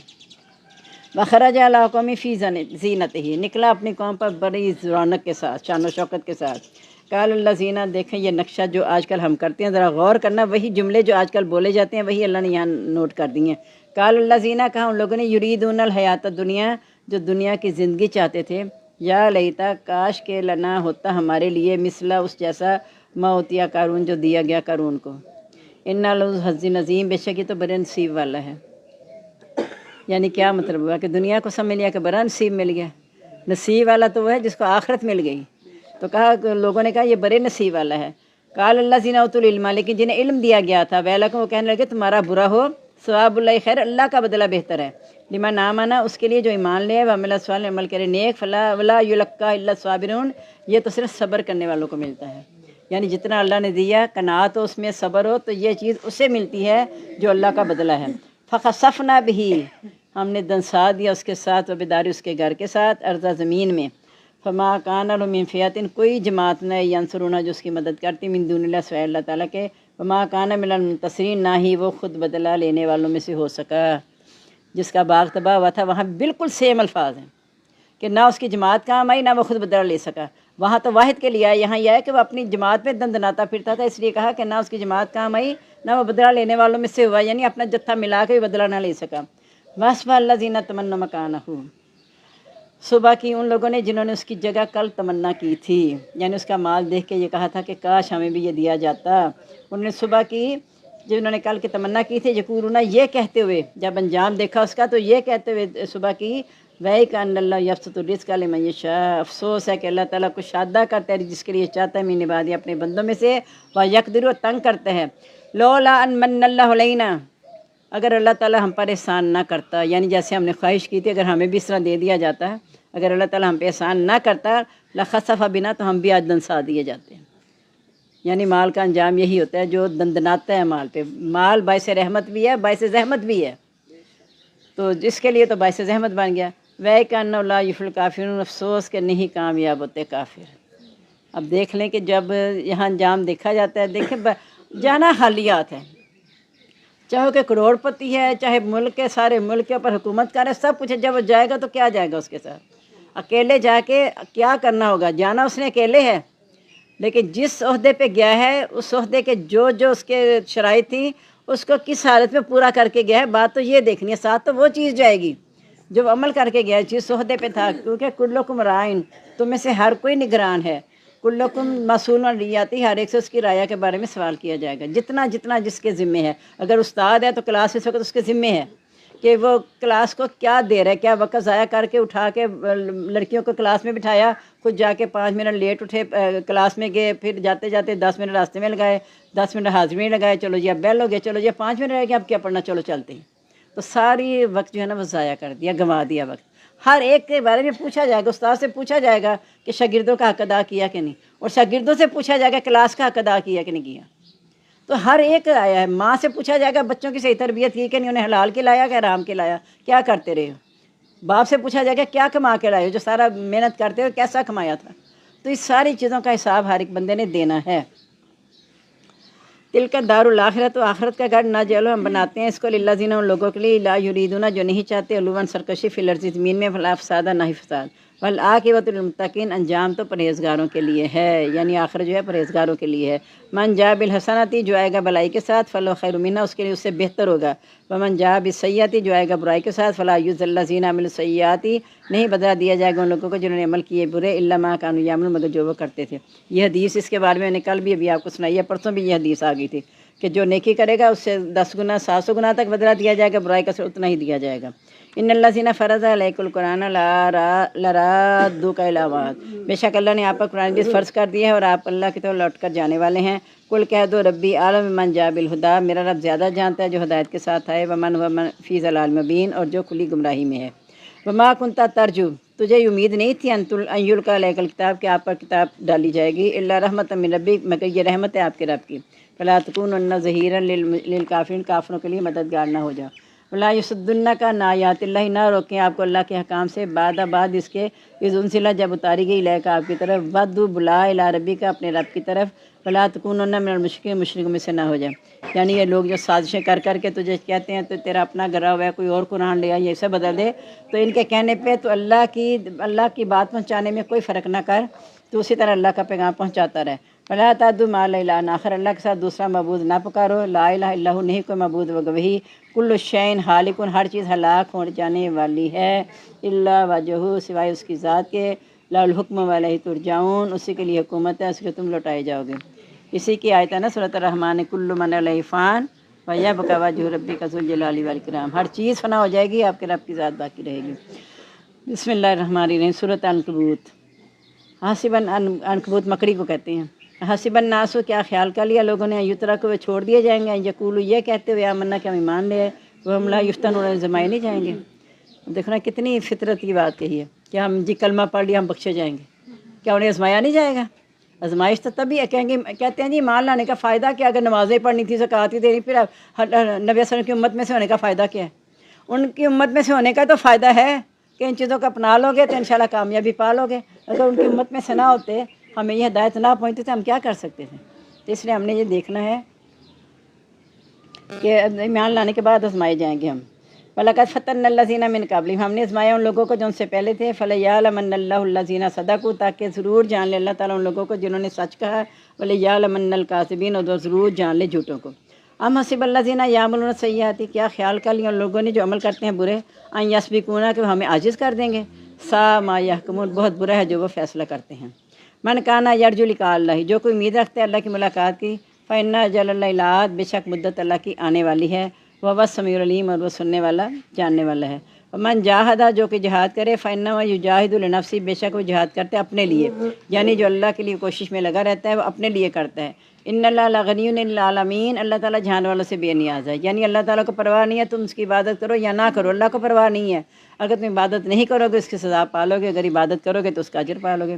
وخرج علی قومی فی زینتہ، نکلا اپنی قوم پر بڑی رونق کے ساتھ، شان و شوکت کے ساتھ۔ قال الذین، دیکھیں یہ نقشہ جو آج کل ہم کرتے ہیں، ذرا غور کرنا، وہی جملے جو آج کل بولے جاتے ہیں وہی اللہ نے یہاں نوٹ کر دیے ہیں۔ قال الذین، کہا ان لوگوں نے، یریدون الحیات الدنیا، جو دنیا کی زندگی چاہتے تھے، یا لیتا، کاش کے لنا ہوتا ہمارے لیے، مثلا، اس جیسا، ما اوتیا قارون، جو دیا گیا قارون کو۔ انا لذو حظ عظیم، بے شک یہ تو بڑے نصیب والا ہے۔ یعنی کیا مطلب ہوا کہ دنیا کو سمجھ لیا کہ بڑا نصیب مل گیا؟ نصیب والا تو وہ ہے جس کو آخرت مل گئی، تو کہا لوگوں نے کہا یہ بڑے نصیب والا ہے۔ قال اللہ زینہ اوتوا العلم، لیکن جنہیں علم دیا گیا تھا ویلکم، وہ کہنے لگے تمہارا برا ہو، ثواب اللہ خیر، اللہ کا بدلہ بہتر ہے، لمن آمن، اس کے لیے جو ایمان لے وعمل صالحا، عمل کرے نیک، فلا ولا یلقا الا الصابرون، یہ تو صرف صبر کرنے والوں کو ملتا ہے۔ یعنی جتنا اللہ نے دیا، قناعت ہو اس میں، صبر ہو، تو یہ چیز اسے ملتی ہے جو اللہ کا بدلہ ہے۔ فخسفنا بہ، ہم نے دنسا دیا اس کے ساتھ، وبداری، اس کے گھر کے ساتھ، ارض زمین میں، فما کان له من فئۃ، کوئی جماعت نہ ینصرون جو اس کی مدد کرتی، من دون اللہ، سوائے اللہ تعالیٰ کے، وما کان من المنتصرین، نہ ہی وہ خود بدلہ لینے والوں میں سے ہو سکا۔ جس کا باغ تباہ ہوا تھا وہاں بالکل سیم الفاظ ہیں کہ نہ اس کی جماعت کام آئی، نہ وہ خود بدلہ لے سکا۔ وہاں تو واحد کے لیے آیا، یہاں یہ ہے کہ وہ اپنی جماعت میں دندناتا پھرتا تھا، اس لیے کہا کہ نہ اس کی جماعت کام آئی، نہ وہ بدلہ لینے والوں میں سے ہوا، یعنی اپنا جتھا ملا کے بھی بدلہ نہ لے سکا۔ وَأَصْبَحَ الَّذِينَ تَمَنَّوْا مَكَانَهُ، صبح کی ان لوگوں نے جنہوں نے اس کی جگہ کل تمنا کی تھی، یعنی اس کا مال دیکھ کے یہ کہا تھا کہ کاش ہمیں بھی یہ دیا جاتا، انہوں نے صبح کی جنہوں نے کل کی تمنا کی تھی، یقولون، یہ کہتے ہوئے، جب انجام دیکھا اس کا تو یہ کہتے ہوئے صبح کی، وَإِكَأَنَّ اللَّهَ يَبْسُطُ الرِّزْقَ لِمَن يَشَاءُ، افسوس ہے کہ اللہ تعالیٰ کو شادہ کرتا ہے جس کے لیے چاہتا ہے، من عبادی، اپنے بندوں میں سے، وَيَقْدِرُ، تنگ کرتا ہے، لولا ان من اللہ علینا، اگر اللہ تعالیٰ ہم پر احسان نہ کرتا، یعنی جیسے ہم نے خواہش کی تھی اگر ہمیں بھی اس طرح دے دیا جاتا، اگر اللہ تعالیٰ ہم پہ احسان نہ کرتا، لخسف بنا، تو ہم بھی آج دنسا دیے جاتے ہیں۔ یعنی مال کا انجام یہی ہوتا ہے جو دندناتا ہے مال پہ، مال باعث رحمت بھی ہے، باعث زحمت بھی ہے، تو جس کے لیے تو باعث زحمت بن گیا۔ وَإِكَأَنَّهُ لَا يُفْلِحُ الْكَافِرُونَ، افسوس کہ نہیں کامیاب ہوتے کافر۔ اب دیکھ لیں کہ جب یہاں انجام دیکھا جاتا ہے، دیکھیں جانا حالیات ہے، چاہے کہ کروڑ پتی ہے، چاہے ملک کے سارے ملک کے اوپر حکومت کر ہے، سب کچھ ہے، جب وہ جائے گا تو کیا جائے گا اس کے ساتھ، اکیلے جا کے کیا کرنا ہوگا، جانا اس نے اکیلے ہے، لیکن جس عہدے پہ گیا ہے اس عہدے کے جو اس کے شرائط تھیں اس کو کس حالت میں پورا کر کے گیا ہے، بات تو یہ دیکھنی ہے، ساتھ تو وہ چیز جائے گی جو عمل کر کے گیا ہے، جس عہدے پہ تھا، کیونکہ کلکم رائن، تم میں سے ہر کوئی نگران ہے، کلکم مسئول عن رعیتہ، ہر ایک سے اس کی رعایا کے بارے میں سوال کیا جائے گا، جتنا جتنا جس کے ذمے ہے، اگر استاد ہے تو کلاس اس وقت اس کے ذمے ہے کہ وہ کلاس کو کیا دے رہا ہے، کیا وقت ضائع کر کے اٹھا کے لڑکیوں کو کلاس میں بٹھایا، خود جا کے 5 منٹ لیٹ اٹھے کلاس میں گئے، پھر جاتے جاتے 10 منٹ راستے میں لگائے، 10 منٹ حاضری میں لگائے، چلو جی اب بیل ہو گیا، چلو جی 5 منٹ رہ گیا، اب کیا پڑھنا، چلو چلتے ہیں، تو ساری وقت جو ہے نا وہ ضائع کر دیا، گنوا دیا وقت۔ ہر ایک کے بارے میں پوچھا جائے گا، استاد سے پوچھا جائے گا کہ شاگردوں کا حق ادا کیا کہ نہیں، اور شاگردوں سے پوچھا جائے گا کلاس کا حق ادا کیا کہ نہیں کیا، تو ہر ایک آیا ہے۔ ماں سے پوچھا جائے گا بچوں کی صحیح تربیت کی کہ نہیں، انہیں حلال کھلایا کہ حرام کھلایا، کیا کرتے رہے ہو، باپ سے پوچھا جائے گا کیا کما کے لائے ہو، جو سارا محنت کرتے ہو کیسا کمایا تھا، تو اس ساری چیزوں کا حساب ہر ایک بندے نے دینا ہے۔ تلک دار الآخرت، تو آخرت کا گھر نہ جلو، ہم بناتے ہیں اس کو للذین، ان لوگوں کے لیے، لا یریدون، جو نہیں چاہتے، علوا، سرکشی، فی الارض، زمین میں، ولا فسادا، نہ ہی فساد، والعاقبۃ للمتقین، انجام تو پرہیزگاروں کے لیے ہے، یعنی آخر جو ہے پرہیزگاروں کے لیے ہے۔ من جاء بالحسنۃ، جو آئے گا بلائی کے ساتھ، فلہ خیر منہا، اس کے لیے اس سے بہتر ہوگا، ومن جاء بالسیئۃ، جو آئے گا برائی کے ساتھ، فلا یجزی الذین عملوا السیئات، نہیں بدلہ دیا جائے گا ان لوگوں کو جنہوں نے عمل کیے برے، الا ما کانوا یعملون، مگر جو وہ کرتے تھے۔ یہ حدیث اس کے بارے میں نے کل بھی ابھی آپ کو سنائی ہے، پرسوں بھی یہ حدیث آ گئی تھی کہ جو نیکی کرے گا اس سے 10 گنا 700 گنا تک بدلہ دیا جائے گا، برائی کا سے اتنا ہی دیا جائے گا۔ ان الذین فرض علیک القرآن لرادوک الی معاد، بے شک اللہ نے آپ پر قرآن بھی فرض کر دیا ہے اور آپ اللہ کی طرف لوٹ کر جانے والے ہیں۔ قل کہہ دو، ربی اعلم من جاء بالہدیٰ، میرا رب زیادہ جانتا ہے جو ہدایت کے ساتھ آئے، ومن هو فی ضلال مبین، اور جو کھلی گمراہی میں ہے۔ وما کنت ترجو، تجھے یہ امید نہیں تھی، ان یلقی علیک الکتاب، کہ آپ پر کتاب ڈالی جائے گی، الا رحمۃ من ربک، مگر یہ رحمت ہے آپ کے رب کی، فلا تکونن ظہیرا للکافرین، کافروں کے لیے مددگار نہ ہو جاؤ۔ ولا یصدنک عن آیات اللہ، نہ روکیں آپ کو اللہ کے حکام سے، بعد اس کے اذ انزلت، جب اتاری گئی، الیک آپ کی طرف، ودوا، بلا، الی ربک، اپنے رب کی طرف، فلا تکونن من المشرکین، مشرکوں میں سے نہ ہو جائے۔ یعنی یہ لوگ جو سازشیں کر کر کے تجھے کہتے ہیں تو تیرا اپنا گھرا ہوا ہے، کوئی اور قرآن لے آ، یہ اسے بدل دے، تو ان کے کہنے پہ تو اللہ کی بات پہنچانے میں کوئی فرق نہ کر، تو اسی طرح اللہ کا پیغام پہنچاتا رہے۔ فلا تدعوا مع اللہ الہا آخر، اللہ کے ساتھ دوسرا معبود نہ پکارو، لا الہ الا ہو، نہیں کوئی معبود مگر وہی، کل شیء ہالک، ہر چیز ہلاک ہو جانے والی ہے، الا وجہہ، سوائے اس کی ذات کے، لہ الحکم والیہ ترجعون، اسی کے لیے حکومت ہے، اس کے تم لوٹائے جاؤ گے۔ اسی کی آیت ہے نا سورۃ الرحمن، کل من علیہ فان ویبقی وجہ ربک ذو الجلال والاکرام، ہر چیز فنا ہو جائے گی، آپ کے رب کی ذات باقی رہے گی۔ بسم اللہ الرحمن الرحیم، سورۃ عنکبوت۔ حاسبن عنکبوت مکڑی کو کہتے ہیں، حاسبن ناسو کیا خیال کر لیا لوگوں نے، یترا کو وہ چھوڑ دیے جائیں گے، یقولو یہ کہتے ہوئے آمنا کہ ہم ایمان لے آئے، وہ ہم لا یفتنون زمائے نہیں جائیں گے۔ دیکھنا کتنی فطرت کی بات کہی ہے کہ ہم جی کلمہ پڑھ لیا ہم بخشے جائیں گے، کیا انہیں آزمایا نہیں جائے گا؟ آزمائش تو تبھی ہے، کہیں گے کہتے ہیں جی ایمان لانے کا فائدہ کیا، اگر نمازیں پڑھنی تھی زکوٰۃ ہی دینی، پھر نبی صلی اللہ علیہ وسلم کی امت میں سے ہونے کا فائدہ کیا ہے؟ ان کی امت میں سے ہونے کا تو فائدہ ہے کہ ان چیزوں کو اپنا لو گے تو انشاءاللہ کامیابی پا لو گے۔ اگر ان کی امت میں سے نہ ہوتے، ہمیں یہ ہدایت نہ پہنچتی تو ہم کیا کر سکتے تھے؟ تو اس لیے ہم نے یہ دیکھنا ہے کہ ایمان لانے کے بعد آزمائے جائیں گے ہم۔ وَلَقَدْ فَتَنَّا الَّذِينَ مِن قَبْلِهِمْ، ہم نے آزمایا ان لوگوں کو جو ان سے پہلے تھے، فَلَيَعْلَمَنَّ اللَّهُ الَّذِينَ صَدَقُوا، تاکہ ضرور جان لے اللہ تعالیٰ ان لوگوں کو جنہوں نے سچ کہا، وَلَيَعْلَمَنَّ الْكَاذِبِينَ، اور ضرور جان لے جھوٹوں کو۔ ام حسب الذین یعملون السیئات، کیا خیال کر لیا ان لوگوں نے جو عمل کرتے ہیں برے، ان یسبقونا، کہ وہ ہمیں عاجز کر دیں گے، ساء ما یحکمون، بہت برا ہے جو وہ فیصلہ کرتے ہیں۔ من کانا یرجو لقاء اللہ، جو کوئی امید رکھتا ہے اللہ کی ملاقات کی، فإن أجل اللہ لآت، بے شک مدت اللہ کی آنے والی ہے، وہ السمیع العلیم، اور وہ سننے والا جاننے والا ہے۔ من جاہدہ، جو کہ جہاد کرے، فإنما یجاہد لنفسہ، بے شک وہ جہاد کرتے اپنے لیے، یعنی جو اللہ کے لیے کوشش میں لگا رہتا ہے وہ اپنے لیے کرتا ہے۔ ان اللہ لغنی عن العالمین، اللہ تعالیٰ جہان والوں سے بے نیاز ہے، یعنی اللہ تعالیٰ کو پرواہ نہیں ہے تم اس کی عبادت کرو یا نہ کرو، اللہ کو پرواہ نہیں ہے، اگر تم عبادت نہیں کرو گے اس کی سزا پالو گے، اگر عبادت کرو گے تو اس کا اجر پالو گے۔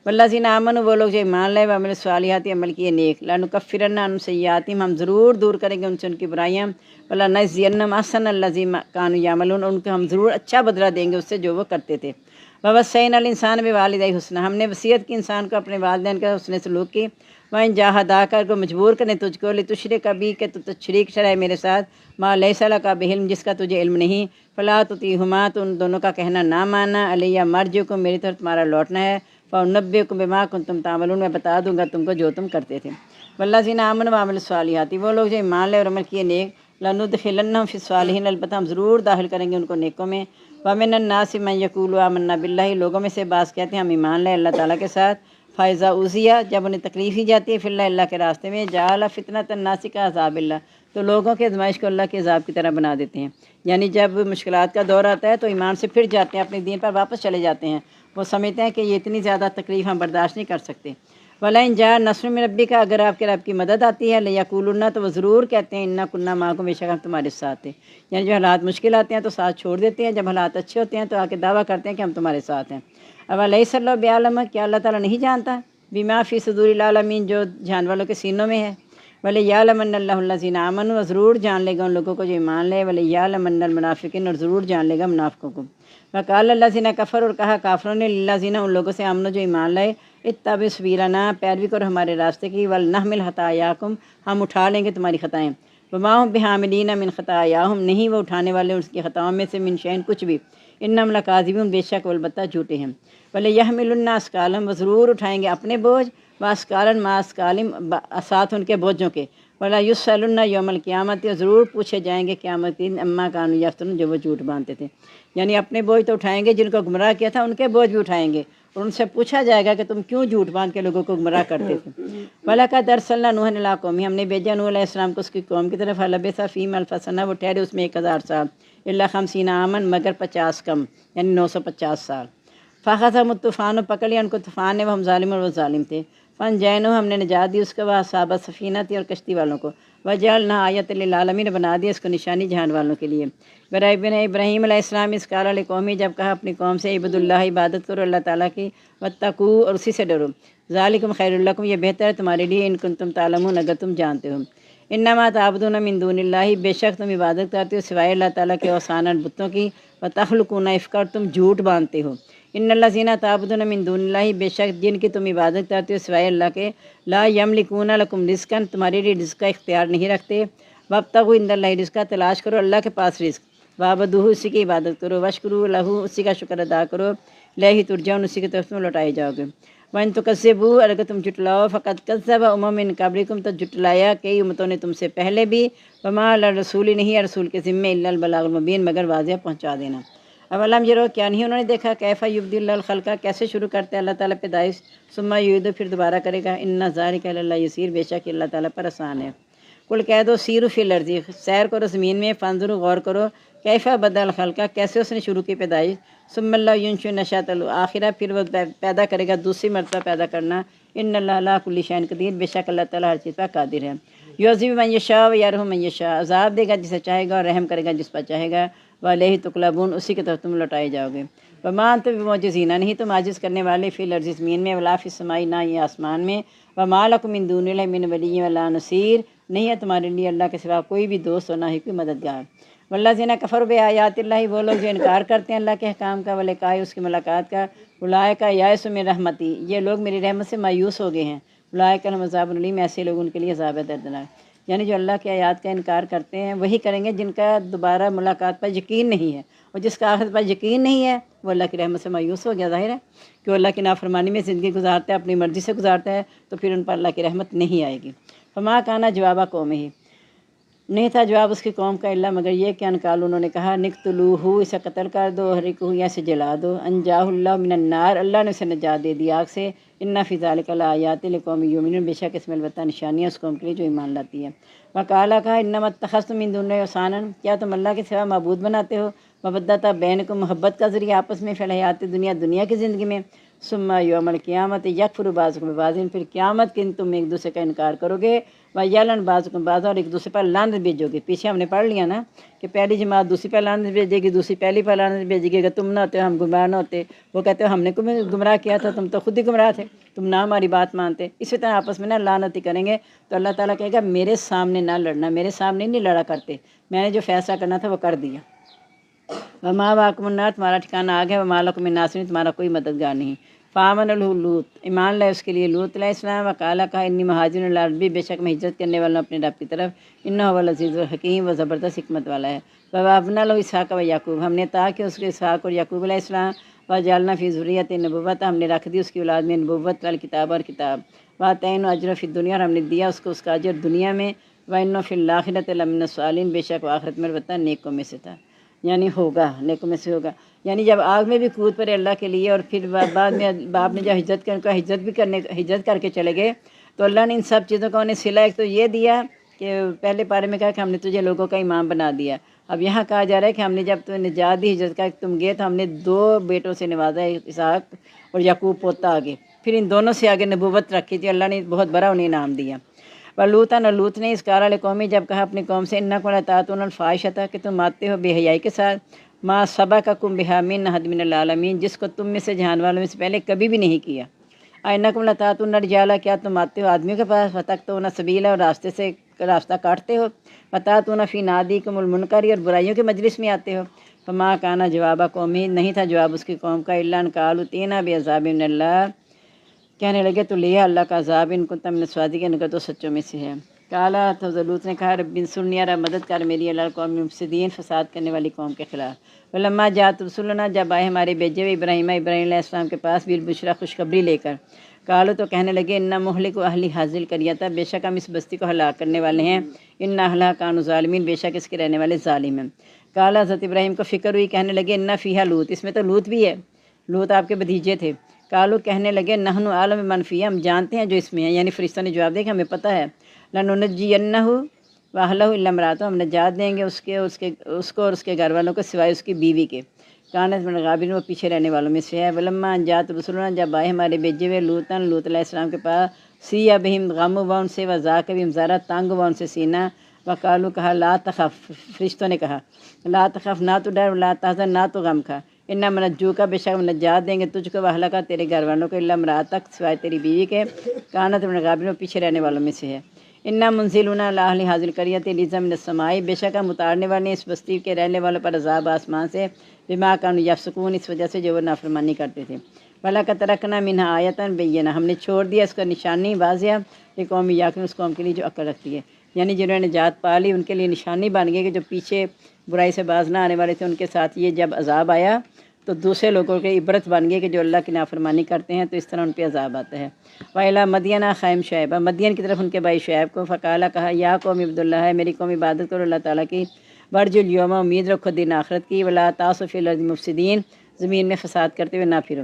والذین آمنوا، وہ لوگ جو ایمان لائے، وعملوا الصالحات، عمل کیے نیک، لنکفرن عنہم سیئاتہم، ہم ضرور دور کریں گے ان سے ان کی برائیاں، ولنجزینہم احسن الذی کانوا یعملون، ان کو ہم ضرور اچھا بدلہ دیں گے اس سے جو وہ کرتے تھے۔ ووصینا الانسان بوالدیہ حسنا، ہم نے وصیت کی انسان کو اپنے والدین کا حسن سلوک کی۔ وَإِن جَاهَدَاكَ، کو مجبور کریں تجھ کو، لِتُشْرِكَ بِی، کہ تو شریک ٹھہرائے میرے ساتھ، مَا لَیْسَ لَکَ بِہ عِلْم، جس کا تجھے علم نہیں، فَلَا تُطِیعْہُمَا، تو ان دونوں کا کہنا نہ ماننا، عَلَیَّ مَرْجِعُکُم، میری طرف تمہارا لوٹنا ہے، فَأُنَبِّئُکُم بِمَا کُنتُم تَعْمَلُونَ، میں بتا دوں گا تم کو جو تم کرتے تھے۔ وَالَّذِینَ آمَنُوا وَعَمِلُوا الصَّالِحَاتِ، وہ لوگ جو ایمان لے اور عمل کیے نیک، لَنُدْخِلَنَّہُم فِی الصَّالِحِینَ، البتہ ہم ضرور داخل کریں گے ان کو نیکوں میں۔ وَمِنَ النَّاسِ مَن یَقُولُ آمَنَّا بِاللَّہِ، لوگوں میں سے بعض کہتے ہیں ہم ایمان لے اللہ تعالیٰ کے ساتھ، فائزہ اوزیہ، جب انہیں تکلیف ہی جاتی ہے، فی اللہ، اللہ کے راستے میں، جعل فتنۃ الناس کا عذاب اللہ، تو لوگوں کے آزمائش کو اللہ کے عذاب کی طرح بنا دیتے ہیں، یعنی جب مشکلات کا دور آتا ہے تو ایمان سے پھر جاتے ہیں، اپنے دین پر واپس چلے جاتے ہیں، وہ سمجھتے ہیں کہ یہ اتنی زیادہ تکلیف ہم برداشت نہیں کر سکتے۔ وَلَئِن جَاءَ نَصْرٌ مِّن رَبِّکَ، اگر آپ کے رب کی مدد آتی ہے، لَیَقُولُنَّ، تو وہ ضرور کہتے ہیں اِنَّا کُنَّا مَعَکُم، بے شک ہم تمہارے ساتھ تھے، یعنی جو حالات مشکل آتے ہیں تو ساتھ چھوڑ دیتے ہیں، جب حالات اچھے ہوتے ہیں تو آ کے دعویٰ کرتے ہیں کہ ہم تمہارے ساتھ ہیں۔ اولیس اللہ بعلم، کیا اللہ تعالیٰ نہیں جانتا، بما فی صدور العالمین، جو جان والوں کے سینوں میں ہے، ولیعلمن اللہ الذین آمنوا، ضرور جان لے گا ان لوگوں کو جو ایمان لے، ولیعلمن المنافقین، اور ضرور جان لے گا منافقوں کو۔ وقال الذین کفروا، اور کہا کافروں نے، للذین، ان لوگوں سے آمنوا جو ایمان لائے، اتبعوا سبیلنا، پیروی کرو ہمارے راستے کی، ولنحمل خطایاکم، ہم اٹھا لیں گے تمہاری خطائیں، وما هم بحاملین من خطایاہم، نہیں وہ اٹھانے والے اس کی خطاؤں میں سے، من شیء، کچھ بھی، انہم لکاذبون، بے شک وہ البتہ جھوٹے ہیں۔ ولیحملن اثقالہم، وہ ضرور اٹھائیں گے اپنے بوجھ، واثقالا مع اثقالہم، ساتھ ان کے بوجھوں کے، ولا یسألن یوم القیامت، ضرور پوچھے جائیں گے قیامت دن، اما کانوا یفترون، جو وہ جھوٹ باندھتے تھے، یعنی اپنے بوجھ تو اٹھائیں گے، جن کو گمراہ کیا تھا ان کے بوجھ بھی اٹھائیں گے، اور ان سے پوچھا جائے گا کہ تم کیوں جھوٹ باندھ کے لوگوں کو گمراہ کرتے تھے۔ وَلَقَدْ أَرْسَلْنَا نُوحًا إِلَىٰ قَوْمِهِ، ہم نے بھیجا نوح علیہ السلام کو اس کی قوم کی طرف، فَلَبِثَ فِیہِمْ أَلْفَ سَنَةٍ، وہ ٹھہرے اس میں 1000 سال، إِلَّا 50 عامًا، مگر 50 کم، یعنی 950 سال۔ فَأَخَذَهُمُ الطُّوفَانُ، پکڑ لیا ان کو طوفان نے، وہ ہم ظالم، اور وہ ظالم تھے، فَأَنجَيْنَاهُ، ہم نے نجات دی اس کو، وَأَصْحَابَ السَّفِینَةِ، اور کشتی والوں کو، وَجَعَلْنَاهَا آیَةً لِّلْعَالَمِینَ، بنا دیا اس کو نشانی جہان والوں کے لیے۔ ابراہیم علیہ السلام اذ قال لقومہ، جب کہا اپنی قوم سے، اعبدوا اللہ، عبادت کرو اللہ تعالیٰ کی، واتقوا، اور اسی سے ڈرو، ذالکم خیر لکم، یہ بہتر ہے تمہارے لیے، ان کنتم تعلمون، اگر تم جانتے ہو۔ انما تعبدون من دون اللہ، بے شک تم عبادت کرتے ہو سوائے اللہ تعالیٰ کے، اوثانا، بتوں کی، وتخلقون افکا، اور تم جھوٹ باندھتے ہو۔ ان الذین تعبدون من دون اللہ، بے شک جن کی تم عبادت کرتے ہو سوائے اللہ کے، لا یملکون لکم رزقا، تمہارے لیے رزق کا اختیار نہیں رکھتے، وابتغوا عند اللہ رزقا، تلاش کرو اللہ کے پاس رزق، وعبدوہ، اسی کی عبادت کرو، واشکروا لہ، اسی کا شکر ادا کرو، الیہ ترجعون، اسی کی طرف تم لوٹائے جاؤ گے۔ وَإِن تُكَذِّبُوا، اگر تم جھٹلاؤ، فَقَدْ كَذَّبَ أُمَمٌ مِّن قَبْلِكُمْ، تو جھٹلایا کئی امتوں نے تم سے پہلے بھی، وَمَا عَلَى الرَّسُولِ، نہیں ہے رسول کے ذمے، إِلَّا الْبَلَاغُ الْمُبِينُ، مگر واضح پہنچا دینا۔ اولم یرو، کیا نہیں انہوں نے دیکھا، کیف یبدی اللہ الخلق، کیسے شروع کرتے اللہ تعالیٰ پیدائش، ثم یعیدہ، پھر دوبارہ کرے گا، ان ذالک علی اللہ یسیر، بے شک اللہ تعالیٰ پر آسان ہے۔ کل کہہ دو سیرو فی الارض، سیر کرو زمین میں، فانظروا غور کرو، کیفا بدل خلقہ، کیسے اس نے شروع کی پیدائش، ثم اللہ ینشئ نشأۃ الآخرہ، پھر وہ پیدا کرے گا دوسری مرتبہ پیدا کرنا، ان اللہ علی کل شیء قدیر، بے شک اللہ تعالیٰ ہر چیز پر قادر ہے، یعذب من یشاء ویرحم من یشاء، عذاب دے گا جسے چاہے گا اور رحم کرے گا جس پر چاہے گا، والیہ تقلبون، اسی کی طرف تم لوٹائے جاؤ گے، وما انتم بمعجزین، نہیں تم عاجز کرنے والے فی الارض زمین میں، ولا فی السماء، نہ یہ آسمان میں، وما لکم من دون اللہ من ولی ولا نصیر، نہیں ہے تمہارے لیے اللہ کے سوا کوئی بھی دوست اور نہ ہی کوئی مددگار، والذین کفروا بآیات اللہ، وہ لوگ جو انکار کرتے ہیں اللہ کے احکام کا، ولقاء، اس کی ملاقات کا، اولئک یئسوا من رحمتی، یہ لوگ میری رحمت سے مایوس ہو گئے ہیں، اولئک لہم عذاب الیم، ایسے لوگ ان کے لیے عذاب دردناک، یعنی جو اللہ کی آیات کا انکار کرتے ہیں وہی کریں گے جن کا دوبارہ ملاقات پر یقین نہیں ہے، اور جس کا آخرت پر یقین نہیں ہے وہ اللہ کی رحمت سے مایوس ہو گیا، ظاہر ہے کہ وہ اللہ کی نافرمانی میں زندگی گزارتا ہے، اپنی مرضی سے گزارتا ہے، تو پھر ان پر اللہ کی رحمت نہیں آئے گی، فما کانا جواب قومہ، نہیں تھا جواب اس کی قوم کا اللہ مگر یہ کہ انکال، انہوں نے کہا نقتلوہ، اسے قتل کر دو، حرقہ، یا اسے جلا دو، انجاہ اللہ من النار، اللہ نے اسے نجات دے دی آگ سے، ان فی ذلک لآیات لقوم یؤمنون، بے شک اس میں البتہ نشانیاں اس قوم کے لیے جو ایمان لاتی ہے، وقالا، کہا انما اتخذتم من دونہ اوثانا، کیا تم اللہ کے سوا معبود بناتے ہو، مودۃ بینکم، محبت کا ذریعہ آپس میں، فی الحیات دنیا، دنیا کی زندگی میں، ثم یوم القیامت یکفر بعضکم ببعض، پھر قیامت کے دن تم ایک دوسرے کا انکار کرو گے، ویلعن بعضکم بعضا، اور ایک دوسرے پر لعنت بھیجو گے، پیچھے ہم نے پڑھ لیا نا کہ پہلی جماعت دوسری پر لعنت بھیجے گی، دوسری پہلی پر لعنت بھیجے گی، اگر تم نہ ہوتے ہم گمراہ نہ ہوتے، وہ کہتے ہو ہم نے گمراہ کیا تھا، تم تو خود ہی گمراہ تھے، تم نہ ہماری بات مانتے، اسی طرح آپس میں نہ لعنت ہی کریں گے، تو اللہ تعالیٰ کہے گا میرے سامنے نہ لڑنا، میرے سامنے نہیں لڑا کرتے، میں نے جو فیصلہ کرنا تھا وہ کر دیا، وما واکم النار، تمہارا ٹھکانہ آگ ہے، وما لکم من ناصرین، تمہارا کوئی مددگار نہیں، فآمن له لوط، ایمان لائے اس کے لیے لوط علیہ السلام، وقالا، کہا انی مہاجر الی ربی، بے شک میں ہجرت کرنے والا ہوں اپنے رب کی طرف، انہ هو العزیز الحکیم، وہ زبردست حکمت والا ہے، ووهبنا له اسحاق و یعقوب، ہم نے عطا کیا اس کے اسحاق اور یعقوب علیہ السلام، وجعلنا فی ذریۃ نبوت، ہم نے رکھ دی اس کی اولاد میں نبوت والکتاب اور کتاب، وآتینہ اجر فی الدنیا، اور ہم نے دیا اس کو اس کا اجر دنیا میں، وانہ فی الآخرۃ لمن الصالحین، بے شک وہ آخرت میں البتہ نیکوں میں سے تھا، یعنی ہوگا نیکوں میں سے ہوگا، یعنی جب آگ میں بھی کود پڑے اللہ کے لیے، اور پھر بعد میں باپ نے جب ہجرت کر کے چلے گئے، تو اللہ نے ان سب چیزوں کا انہیں صلہ ایک تو یہ دیا کہ پہلے پارے میں کہا کہ ہم نے تجھے لوگوں کا امام بنا دیا، اب یہاں کہا جا رہا ہے کہ ہم نے جب تمہیں نجات دی ہجرت کا تم گئے تو ہم نے 2 بیٹوں سے نوازا، اسحاق اور یعقوب پوتا آگے، پھر ان دونوں سے آگے نبوت رکھی تھی، اللہ نے بہت بڑا انہیں انعام دیا، لوطا، نہ لوط نے اس کار علیہ قومی، جب کہا اپنی قوم سے انکم لتأتون الفاحشۃ، کہ تم آتے ہو بے حیائی کے ساتھ، ما سبقکم بہا من احد من العالمین، جس کو تم میں سے جہان والوں میں سے پہلے کبھی بھی نہیں کیا، انکم لتأتون الرجال، کیا تم آتے ہو آدمیوں کے پاس، فتقطعون السبیل، اور راستہ کاٹتے ہو، وتأتون فی نادیکم المنکر، اور برائیوں کے مجلس میں آتے ہو، فما کان جواب قومی، نہیں تھا جواب اس کی قوم کا، الا ان قالوا ائتنا بعذاب من اللہ، کہنے لگے تو لیا اللہ کا عذاب، ان کو تم صادقین، ان کا تو سچوں میں سے ہے، کالا، تو لوط نے کہا رب انصرنی، یا رب مدد کر میری، علی القوم المفسدین، فساد کرنے والی قوم کے خلاف، ولما جاءت رسلنا، جب آئے ہمارے بھیجے ہوئے ابراہیم علیہ السلام کے پاس، بالبشریٰ، خوشخبری لے کر، کالو، تو کہنے لگے انا مہلک اہل حاضل قریۃ، بے شک ہم اس بستی کو ہلاک کرنے والے ہیں، ان اہلھا کانوا ظالمین، بے شک اس کے رہنے والے ظالم ہیں، کالا، حضرت ابراہیم کو فکر ہوئی، کہنے لگے انا فیہا لوط، اس میں تو لوط بھی ہے، لوط آپ کے بھتیجے تھے، کالو، کہنے لگے نحن اعلم بمن فیہا، ہم جانتے ہیں جو اس میں ہیں، یعنی فرشتوں نے جواب دیا کہ ہمیں پتہ ہے، لننجینہ واہلہ الا امرأتہ، ہم نجات دیں گے اس کو اور اس کے گھر والوں کو سوائے اس کی بیوی کے، کانت من الغابرین، وہ پیچھے رہنے والوں میں سے ہے، ولما ان جاءت رسلنا، جب آئے ہمارے بھیجے ہوئے لوط علیہ السلام کے پاس، سیئ بہم، غم ہوا ان سے، وضاق بہم ذرا، تنگ ہوا ان سے سینہ، وقالو، کہا لا تخف، فرشتوں نے کہا لا تخف، نہ تو ڈر، لا تحزن، نہ تو غم کھا، انا منجوک، بے شک ہم نجات دیں گے تجھ کو، واہلک، تیرے گھر والوں کو، الا امرأتک، سوائے تیری بیوی کے، کانت من الغابرین، وہ پیچھے رہنے والوں میں سے ہے، انا منزلون علی اہل حاضل قریۃ رجزا من السماء، بے شک ہم اتارنے والے اس بستی کے رہنے والوں پر عذاب آسمان سے، بما کانوا یفسقون، اس وجہ سے جو وہ نافرمانی کرتے تھے، وَلَقَدْ تَرَكْنَا مِنْهَا آیَةً بَیِّنَةً، ہم نے چھوڑ دیا اس کا نشانی واضح، یہ قوم یقین، اس قوم کے لیے جو عقل رکھتی ہے، یعنی جنہوں نے نجات پا لی ان کے لیے نشانی بن گئی کہ جو پیچھے برائی سے باز نہ آنے والے تھے ان کے ساتھ یہ جب عذاب آیا تو دوسرے لوگوں کے عبرت بن گئی کہ جو اللہ کی نافرمانی کرتے ہیں تو اس طرح ان پہ عذاب آتا ہے، وَإِلَىٰ مَدْيَنَ أَخَاهُمْ شُعَيْبًا، مدین کی طرف ان کے بھائی شعیب کو، فقالا، کہا یا قوم عبد اللہ، ہے میری قوم عبادت کرو اللہ تعالیٰ کی، ورجو الیوم، امید رکھو دن آخرت کی، ولا تعثوا فی الارض مفسدین، زمین میں فساد کرتے ہوئے نہ پھرو،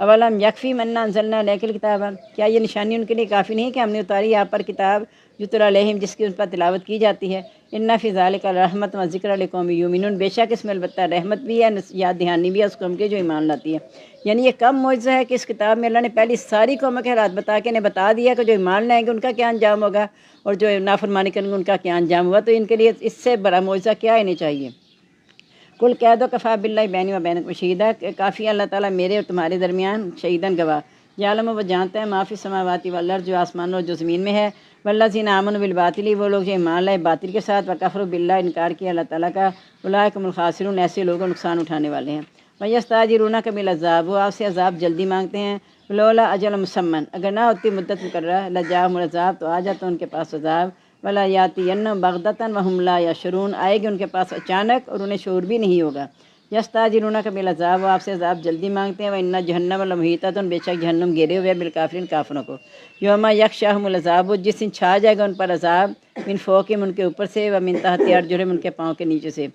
اولم یکفی منا انزلنا علیک الکتاب، کیا یہ نشانی ان کے لیے کافی نہیں کہ ہم نے اتاری آپ پر کتاب یتلی علیہم جس کی ان پر تلاوت کی جاتی ہے؟ ان فی ذلک رحمت و ذکر لقوم یؤمنون، بے شک اس میں البتہ رحمت بھی ہے، یاد دہانی بھی ہے اس قوم کے جو ایمان لاتی ہے۔ یعنی یہ کم معجزہ ہے کہ اس کتاب میں اللہ نے پہلی ساری قوموں کے حالات بتا کے انہیں بتا دیا کہ جو ایمان لائیں گے ان کا کیا انجام ہوگا اور جو نافرمانی کریں گے ان کا کیا انجام ہوگا، تو ان کے لیے اس سے بڑا معجزہ کیا ہی نہیں چاہیے۔ کل کہہ دو کفا باللہ بینی و بینکم شہیدا، کہ اللہ تعالیٰ میرے اور تمہارے درمیان شہیداً گواہ۔ یعلم، وہ جانتا ہے، ما فی السماوات والارض، جو آسمان اور جو زمین میں ہے، والذین آمنوا بالباطل، وہ لوگ جو ایمان لائے باطل کے ساتھ، وکفروا باللہ، انکار کیا اللہ تعالیٰ کا، اولئک هم الخاسرون، ایسے لوگوں نقصان اٹھانے والے ہیں۔ وَيَسْتَعْجِلُونَكَ بِالْعَذَابِ، وہ آپ سے عذاب جلدی مانگتے ہیں، لولا اجل مسمن، اگر نہ ہوتی مدت مقررہ، لجاءہم العذاب، تو آ جاتا ان کے پاس عذاب، ولا یاتینہم بغتۃ وہم لا یشعرون، آئے گی ان کے پاس اچانک اور انہیں شعور بھی نہیں ہوگا۔ یستعجلونک بالعذاب، وہ آپ سے عذاب جلدی مانگتے ہیں، وان جہنم لمحیطۃ، بے شک جہنم گھیرے ہوئے بالکافرین، کافروں کو۔ یوم یغشاہم العذاب، جس دن چھا جائے گا ان پر عذاب، من فوقہم، ان کے اوپر سے، ومن تحت ارجلہم، ان کے پاؤں کے نیچے سے۔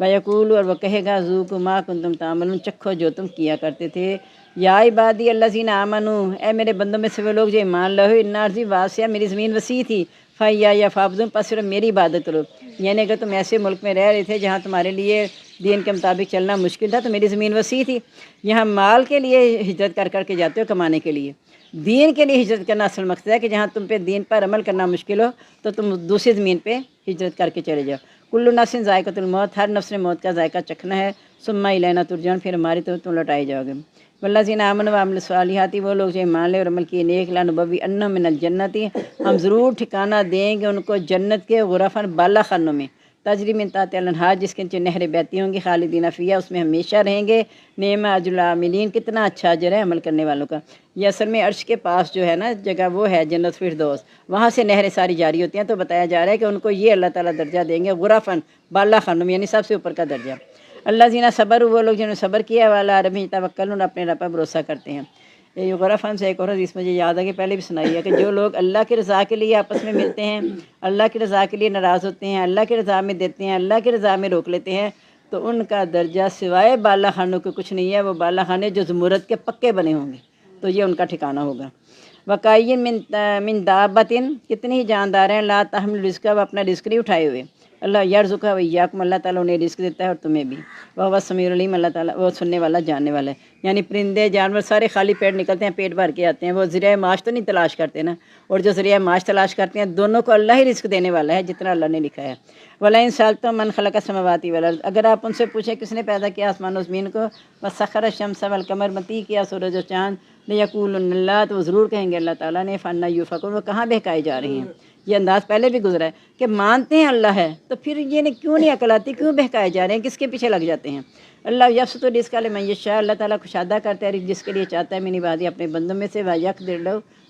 ویقول، اور وہ کہے گا، ذوقوا ما کنتم تعملون، چکھو جو تم کیا کرتے تھے۔ یا عبادی الذین آمنوا، اے میرے بندوں میں سے وہ لوگ جو ایمان لائے، ان ارضی واسعہ، میری زمین وسیع تھی، فیا فابدون، پس صرف میری عبادت کرو۔ یعنی اگر تم ایسے ملک میں رہ رہے تھے جہاں تمہارے لیے دین کے مطابق چلنا مشکل تھا، تو میری زمین وسیع تھی۔ یہاں مال کے لیے ہجرت کر کے جاتے ہو، کمانے کے لیے، دین کے لیے ہجرت کرنا اصل مقصد ہے کہ جہاں تم پہ دین پر عمل کرنا مشکل ہو تو تم دوسری زمین پہ ہجرت کر کے چلے جاؤ۔ کل نفس ذائقۃ الموت، ہر نفس نے موت کا ذائقہ چکھنا ہے، ثم الینا ترجعون، پھر ہماری طرف تم لوٹائے جاؤ گے۔ والذین آمنوا وعملوا الصالحات، وہ لوگ جو ایمان لے اور عمل کیے نیک، لنبوئنہم من الجنۃ، ہم ضرور ٹھکانہ دیں گے ان کو جنت کے غرفاً بالا خانوں میں، تجری من تحتہا الانہار، جس کے نیچے نہریں بہتی ہوں گی، خالدین فیہا، اس میں ہمیشہ رہیں گے۔ نعم اجر العاملین، کتنا اچھا اجر ہے عمل کرنے والوں کا۔ یہ اصل میں عرش کے پاس جو ہے نا جگہ، وہ ہے جنت فردوس، وہاں سے نہریں ساری جاری ہوتی ہیں۔ تو بتایا جا رہا ہے کہ ان کو یہ اللہ تعالیٰ درجہ دیں گے، غرفاً بالا خانوں میں، یعنی سب سے اوپر کا درجہ۔ الذین صبروا، وہ لوگ جنہوں نے صبر کیا، وعلی ربہم یتوکلون، اپنے رب پر بھروسہ کرتے ہیں۔ یہ غرفاً سے ایک اور حدیث مجھے یاد ہے کہ پہلے بھی سنائی ہے کہ جو لوگ اللہ کی رضا کے لیے آپس میں ملتے ہیں، اللہ کی رضا کے لیے ناراض ہوتے ہیں، اللہ کی رضا میں دیتے ہیں، اللہ کی رضا میں روک لیتے ہیں، تو ان کا درجہ سوائے بالا خانوں کے کچھ نہیں ہے۔ وہ بالا خانے جو زمرد کے پکے بنے ہوں گے، تو یہ ان کا ٹھکانہ ہوگا۔ وَقَأَيٍّ من دابۃ، کتنی ہی جاندار ہیں، لا تحمل رزقها، وہ اپنا رزق نہیں اٹھائے ہوئے، اللہ یرزقها وإیاکم، اللہ تعالیٰ انہیں رزق دیتا ہے اور تمہیں بھی، وہو السمیع العلیم، اللہ تعالیٰ وہ سننے والا جاننے والا ہے۔ یعنی پرندے جانور سارے خالی پیٹ نکلتے ہیں، پیٹ بھر کے آتے ہیں، وہ ذریعہ معاش تو نہیں تلاش کرتے نا، اور جو ذریعہ معاش تلاش کرتے ہیں، دونوں کو اللہ ہی رزق دینے والا ہے جتنا اللہ نے لکھا ہے۔ وَلَئِن سَأَلْتَهُم مَّنْ خَلَقَ السَّمَاوَاتِ وَالْأَرْضَ، اگر آپ ان سے پوچھیں کس نے پیدا کیا آسمان و زمین کو، وَسَخَّرَ الشَّمْسَ وَالْقَمَرَ، متی کیا سورج و چاند، لَيَقُولُنَّ اللَّهُ، تو وہ ضرور کہیں گے اللہ تعالیٰ نے، فَأَنَّىٰ يُؤْفَكُونَ، وہ کہاں بہکائے جا رہے ہیں۔ یہ انداز پہلے بھی گزرا ہے کہ مانتے ہیں اللہ ہے، تو پھر یہ کیوں نہیں عقل آتی، کیوں بہکائے جا رہے ہیں، کس کے پیچھے لگ جاتے ہیں۔ اللہ یبسط الرزق لمن یشاء، اللہ تعالیٰ کشادہ کرتا ہے جس کے لیے چاہتا ہے، من عبادہ، اپنے بندوں میں سے،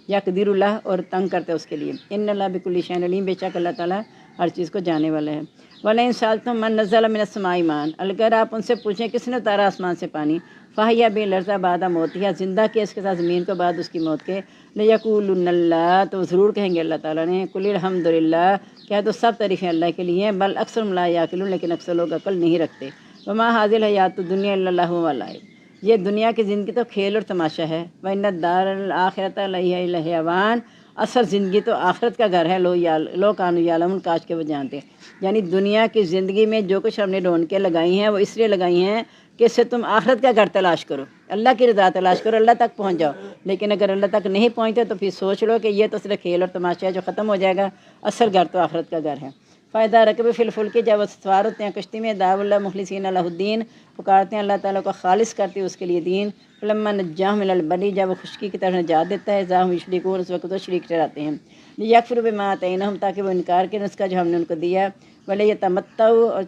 یقدر اللہ، اور تنگ کرتا ہے اس کے لیے۔ ان اللہ بکل شیء علیم، بے شک اللہ تعالیٰ ہر چیز کو جاننے والا ہے۔ وَلَئِن سَأَلْتُم مَّن نَّزَّلَ مِنَ السَّمَاءِ مَاءً، اگر آپ ان سے پوچھیں کس نے اتارا آسمان سے پانی، فَأَحْیَا بِهِ الْأَرْضَ بَعْدَ مَوْتِهَا، زندہ کیا اس کے ساتھ زمین کو بعد اس کی موت کے، لَيَقُولُنَّ اللَّهُ، تو ضرور کہیں گے اللہ تعالیٰ نے، قُلِ الْحَمْدُ لِلَّهِ، کہہ دو سب تعریفیں اللہ کے لیے ہیں، بل اکثرهم لا یعقلون، لیکن اکثر لوگ عقل نہیں رکھتے۔ وَمَا هَٰذِهِ الْحَیَاةُ الدُّنْیَا إِلَّا لَهْوٌ وَلَعِبٌ، یہ دنیا کی زندگی تو کھیل اور تماشا ہے۔ وَإِنَّ الدَّارَ الْآخِرَةَ لَهِیَ الْحَیَوَانُ، اصل زندگی تو آخرت کا گھر ہے، لو کانوا یعلمون، کاش کے وہ جانتے۔ یعنی دنیا کی زندگی میں جو کچھ ہم نے رونقیں لگائی ہیں، وہ اس لیے لگائی ہیں کہ اس سے تم آخرت کا گھر تلاش کرو، اللہ کی رضا تلاش کرو، اللہ تک پہنچ جاؤ۔ لیکن اگر اللہ تک نہیں پہنچتے تو پھر سوچ لو کہ یہ تو صرف کھیل اور تماشا ہے جو ختم ہو جائے گا، اصل گھر تو آخرت کا گھر ہے۔ فَإِذَا رَكِبُوا فِي الْفُلْكِ، جب وہ سوار ہوتے ہیں کشتی میں، دعوا اللہ مخلصین لہ الدین، پکارتے ہیں اللہ تعالیٰ کو خالص کرتے اس کے لیے دین۔ فَلَمَّا نَجَّاهُمْ إِلَى الْبَرِّ، جب وہ خشکی کی طرف نجات دیتا ہے، إِذَا هُمْ يُشْرِكُونَ، اس وقت وہ شریک ٹھہراتے ہیں۔ لِيَكْفُرُوا بِمَا آتَيْنَاهُمْ، تاکہ وہ انکار کریں اس کا جو ہم نے ان کو دیا۔ وَلِيَتَمَتَّعُوا، اور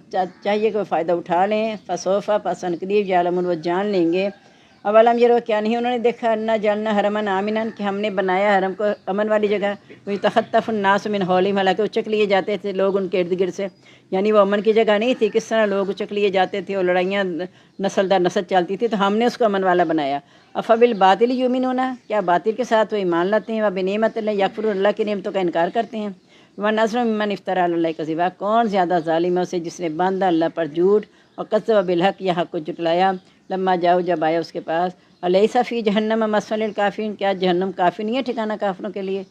چاہیے کہ وہ فائدہ اٹھا لیں۔ فَسَوْفَ، پس ان قریب، يَعْلَمُونَ، وہ جان لیں گے۔ اولم یروا، کیا نہیں انہوں نے دیکھا، انا جعلنا حرما آمنا، کہ ہم نے بنایا حرم کو امن والی جگہ، یتخطف الناس من حولہم، حالانکہ اچک لیے جاتے تھے لوگ ان کے ارد گرد سے، یعنی وہ امن کی جگہ نہیں تھی، کس طرح لوگ اچک لیے جاتے تھے اور لڑائیاں نسل در نسل چلتی تھی، تو ہم نے اس کو امن والا بنایا۔ افبالباطل یؤمنون، کیا باطل کے ساتھ وہ ایمان لاتے ہیں، وبنعمت اللہ یکفرون، اللہ کی نعمتوں کا انکار کرتے ہیں۔ ومن اظلم ممن افتری علی اللہ کذبا، کون زیادہ ظالم ہے اسے جس نے باندھا اللہ پر جھوٹ، اور کذب بالحق، یہ حق کو جھٹلایا۔ لما جاؤ جب آیا اس کے پاس، الیس فی جہنم مثوی للکافرین، کیا جہنم کافی نہیں ہے ٹھکانہ کافروں کے لیے؟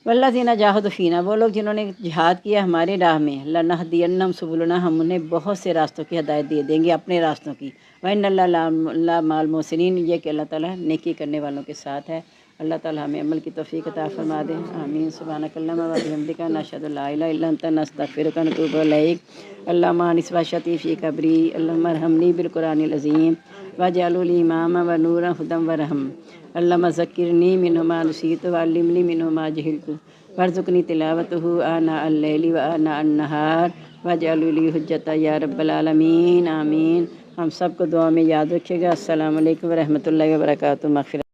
والذین جاہدوا فینا، وہ لوگ جنہوں نے جہاد کیا ہماری راہ میں، لنہدینہم سبلنا، ہم انہیں بہت سے راستوں کی ہدایت دے دیں گے، اپنے راستوں کی، وَإِنَّ اللَّهَ مَعَ الْمُحْسِنِينَ، یہ کہ اللہ تعالیٰ نیکی کرنے والوں کے ساتھ ہے۔ اللہ تعالیٰ ہمیں عمل کی توفیق عطا فرما دے، آمین۔ سبحانک اللہم و بحمدک، نشہد ان لا الہ الا انت، نستغفرک و نتوب الیک۔ اللہم انس وشتی فی قبری، اللہم ارحمنی بالقرآن العظیم واجعلہ لی اماما و نورا ھدی و رحم۔ اللہم ذکرنی منہ ما نسیت وعلمنی منہ ما جہلت وارزقنی تلاوتہ آناء اللیل و آناء النہار واجعلہ لی حجۃ یا رب العالمین، آمین۔ ہم سب کو دعا میں یاد رکھیے گا۔ السلام علیکم ورحمۃ اللہ وبرکاتہ۔ مغفرت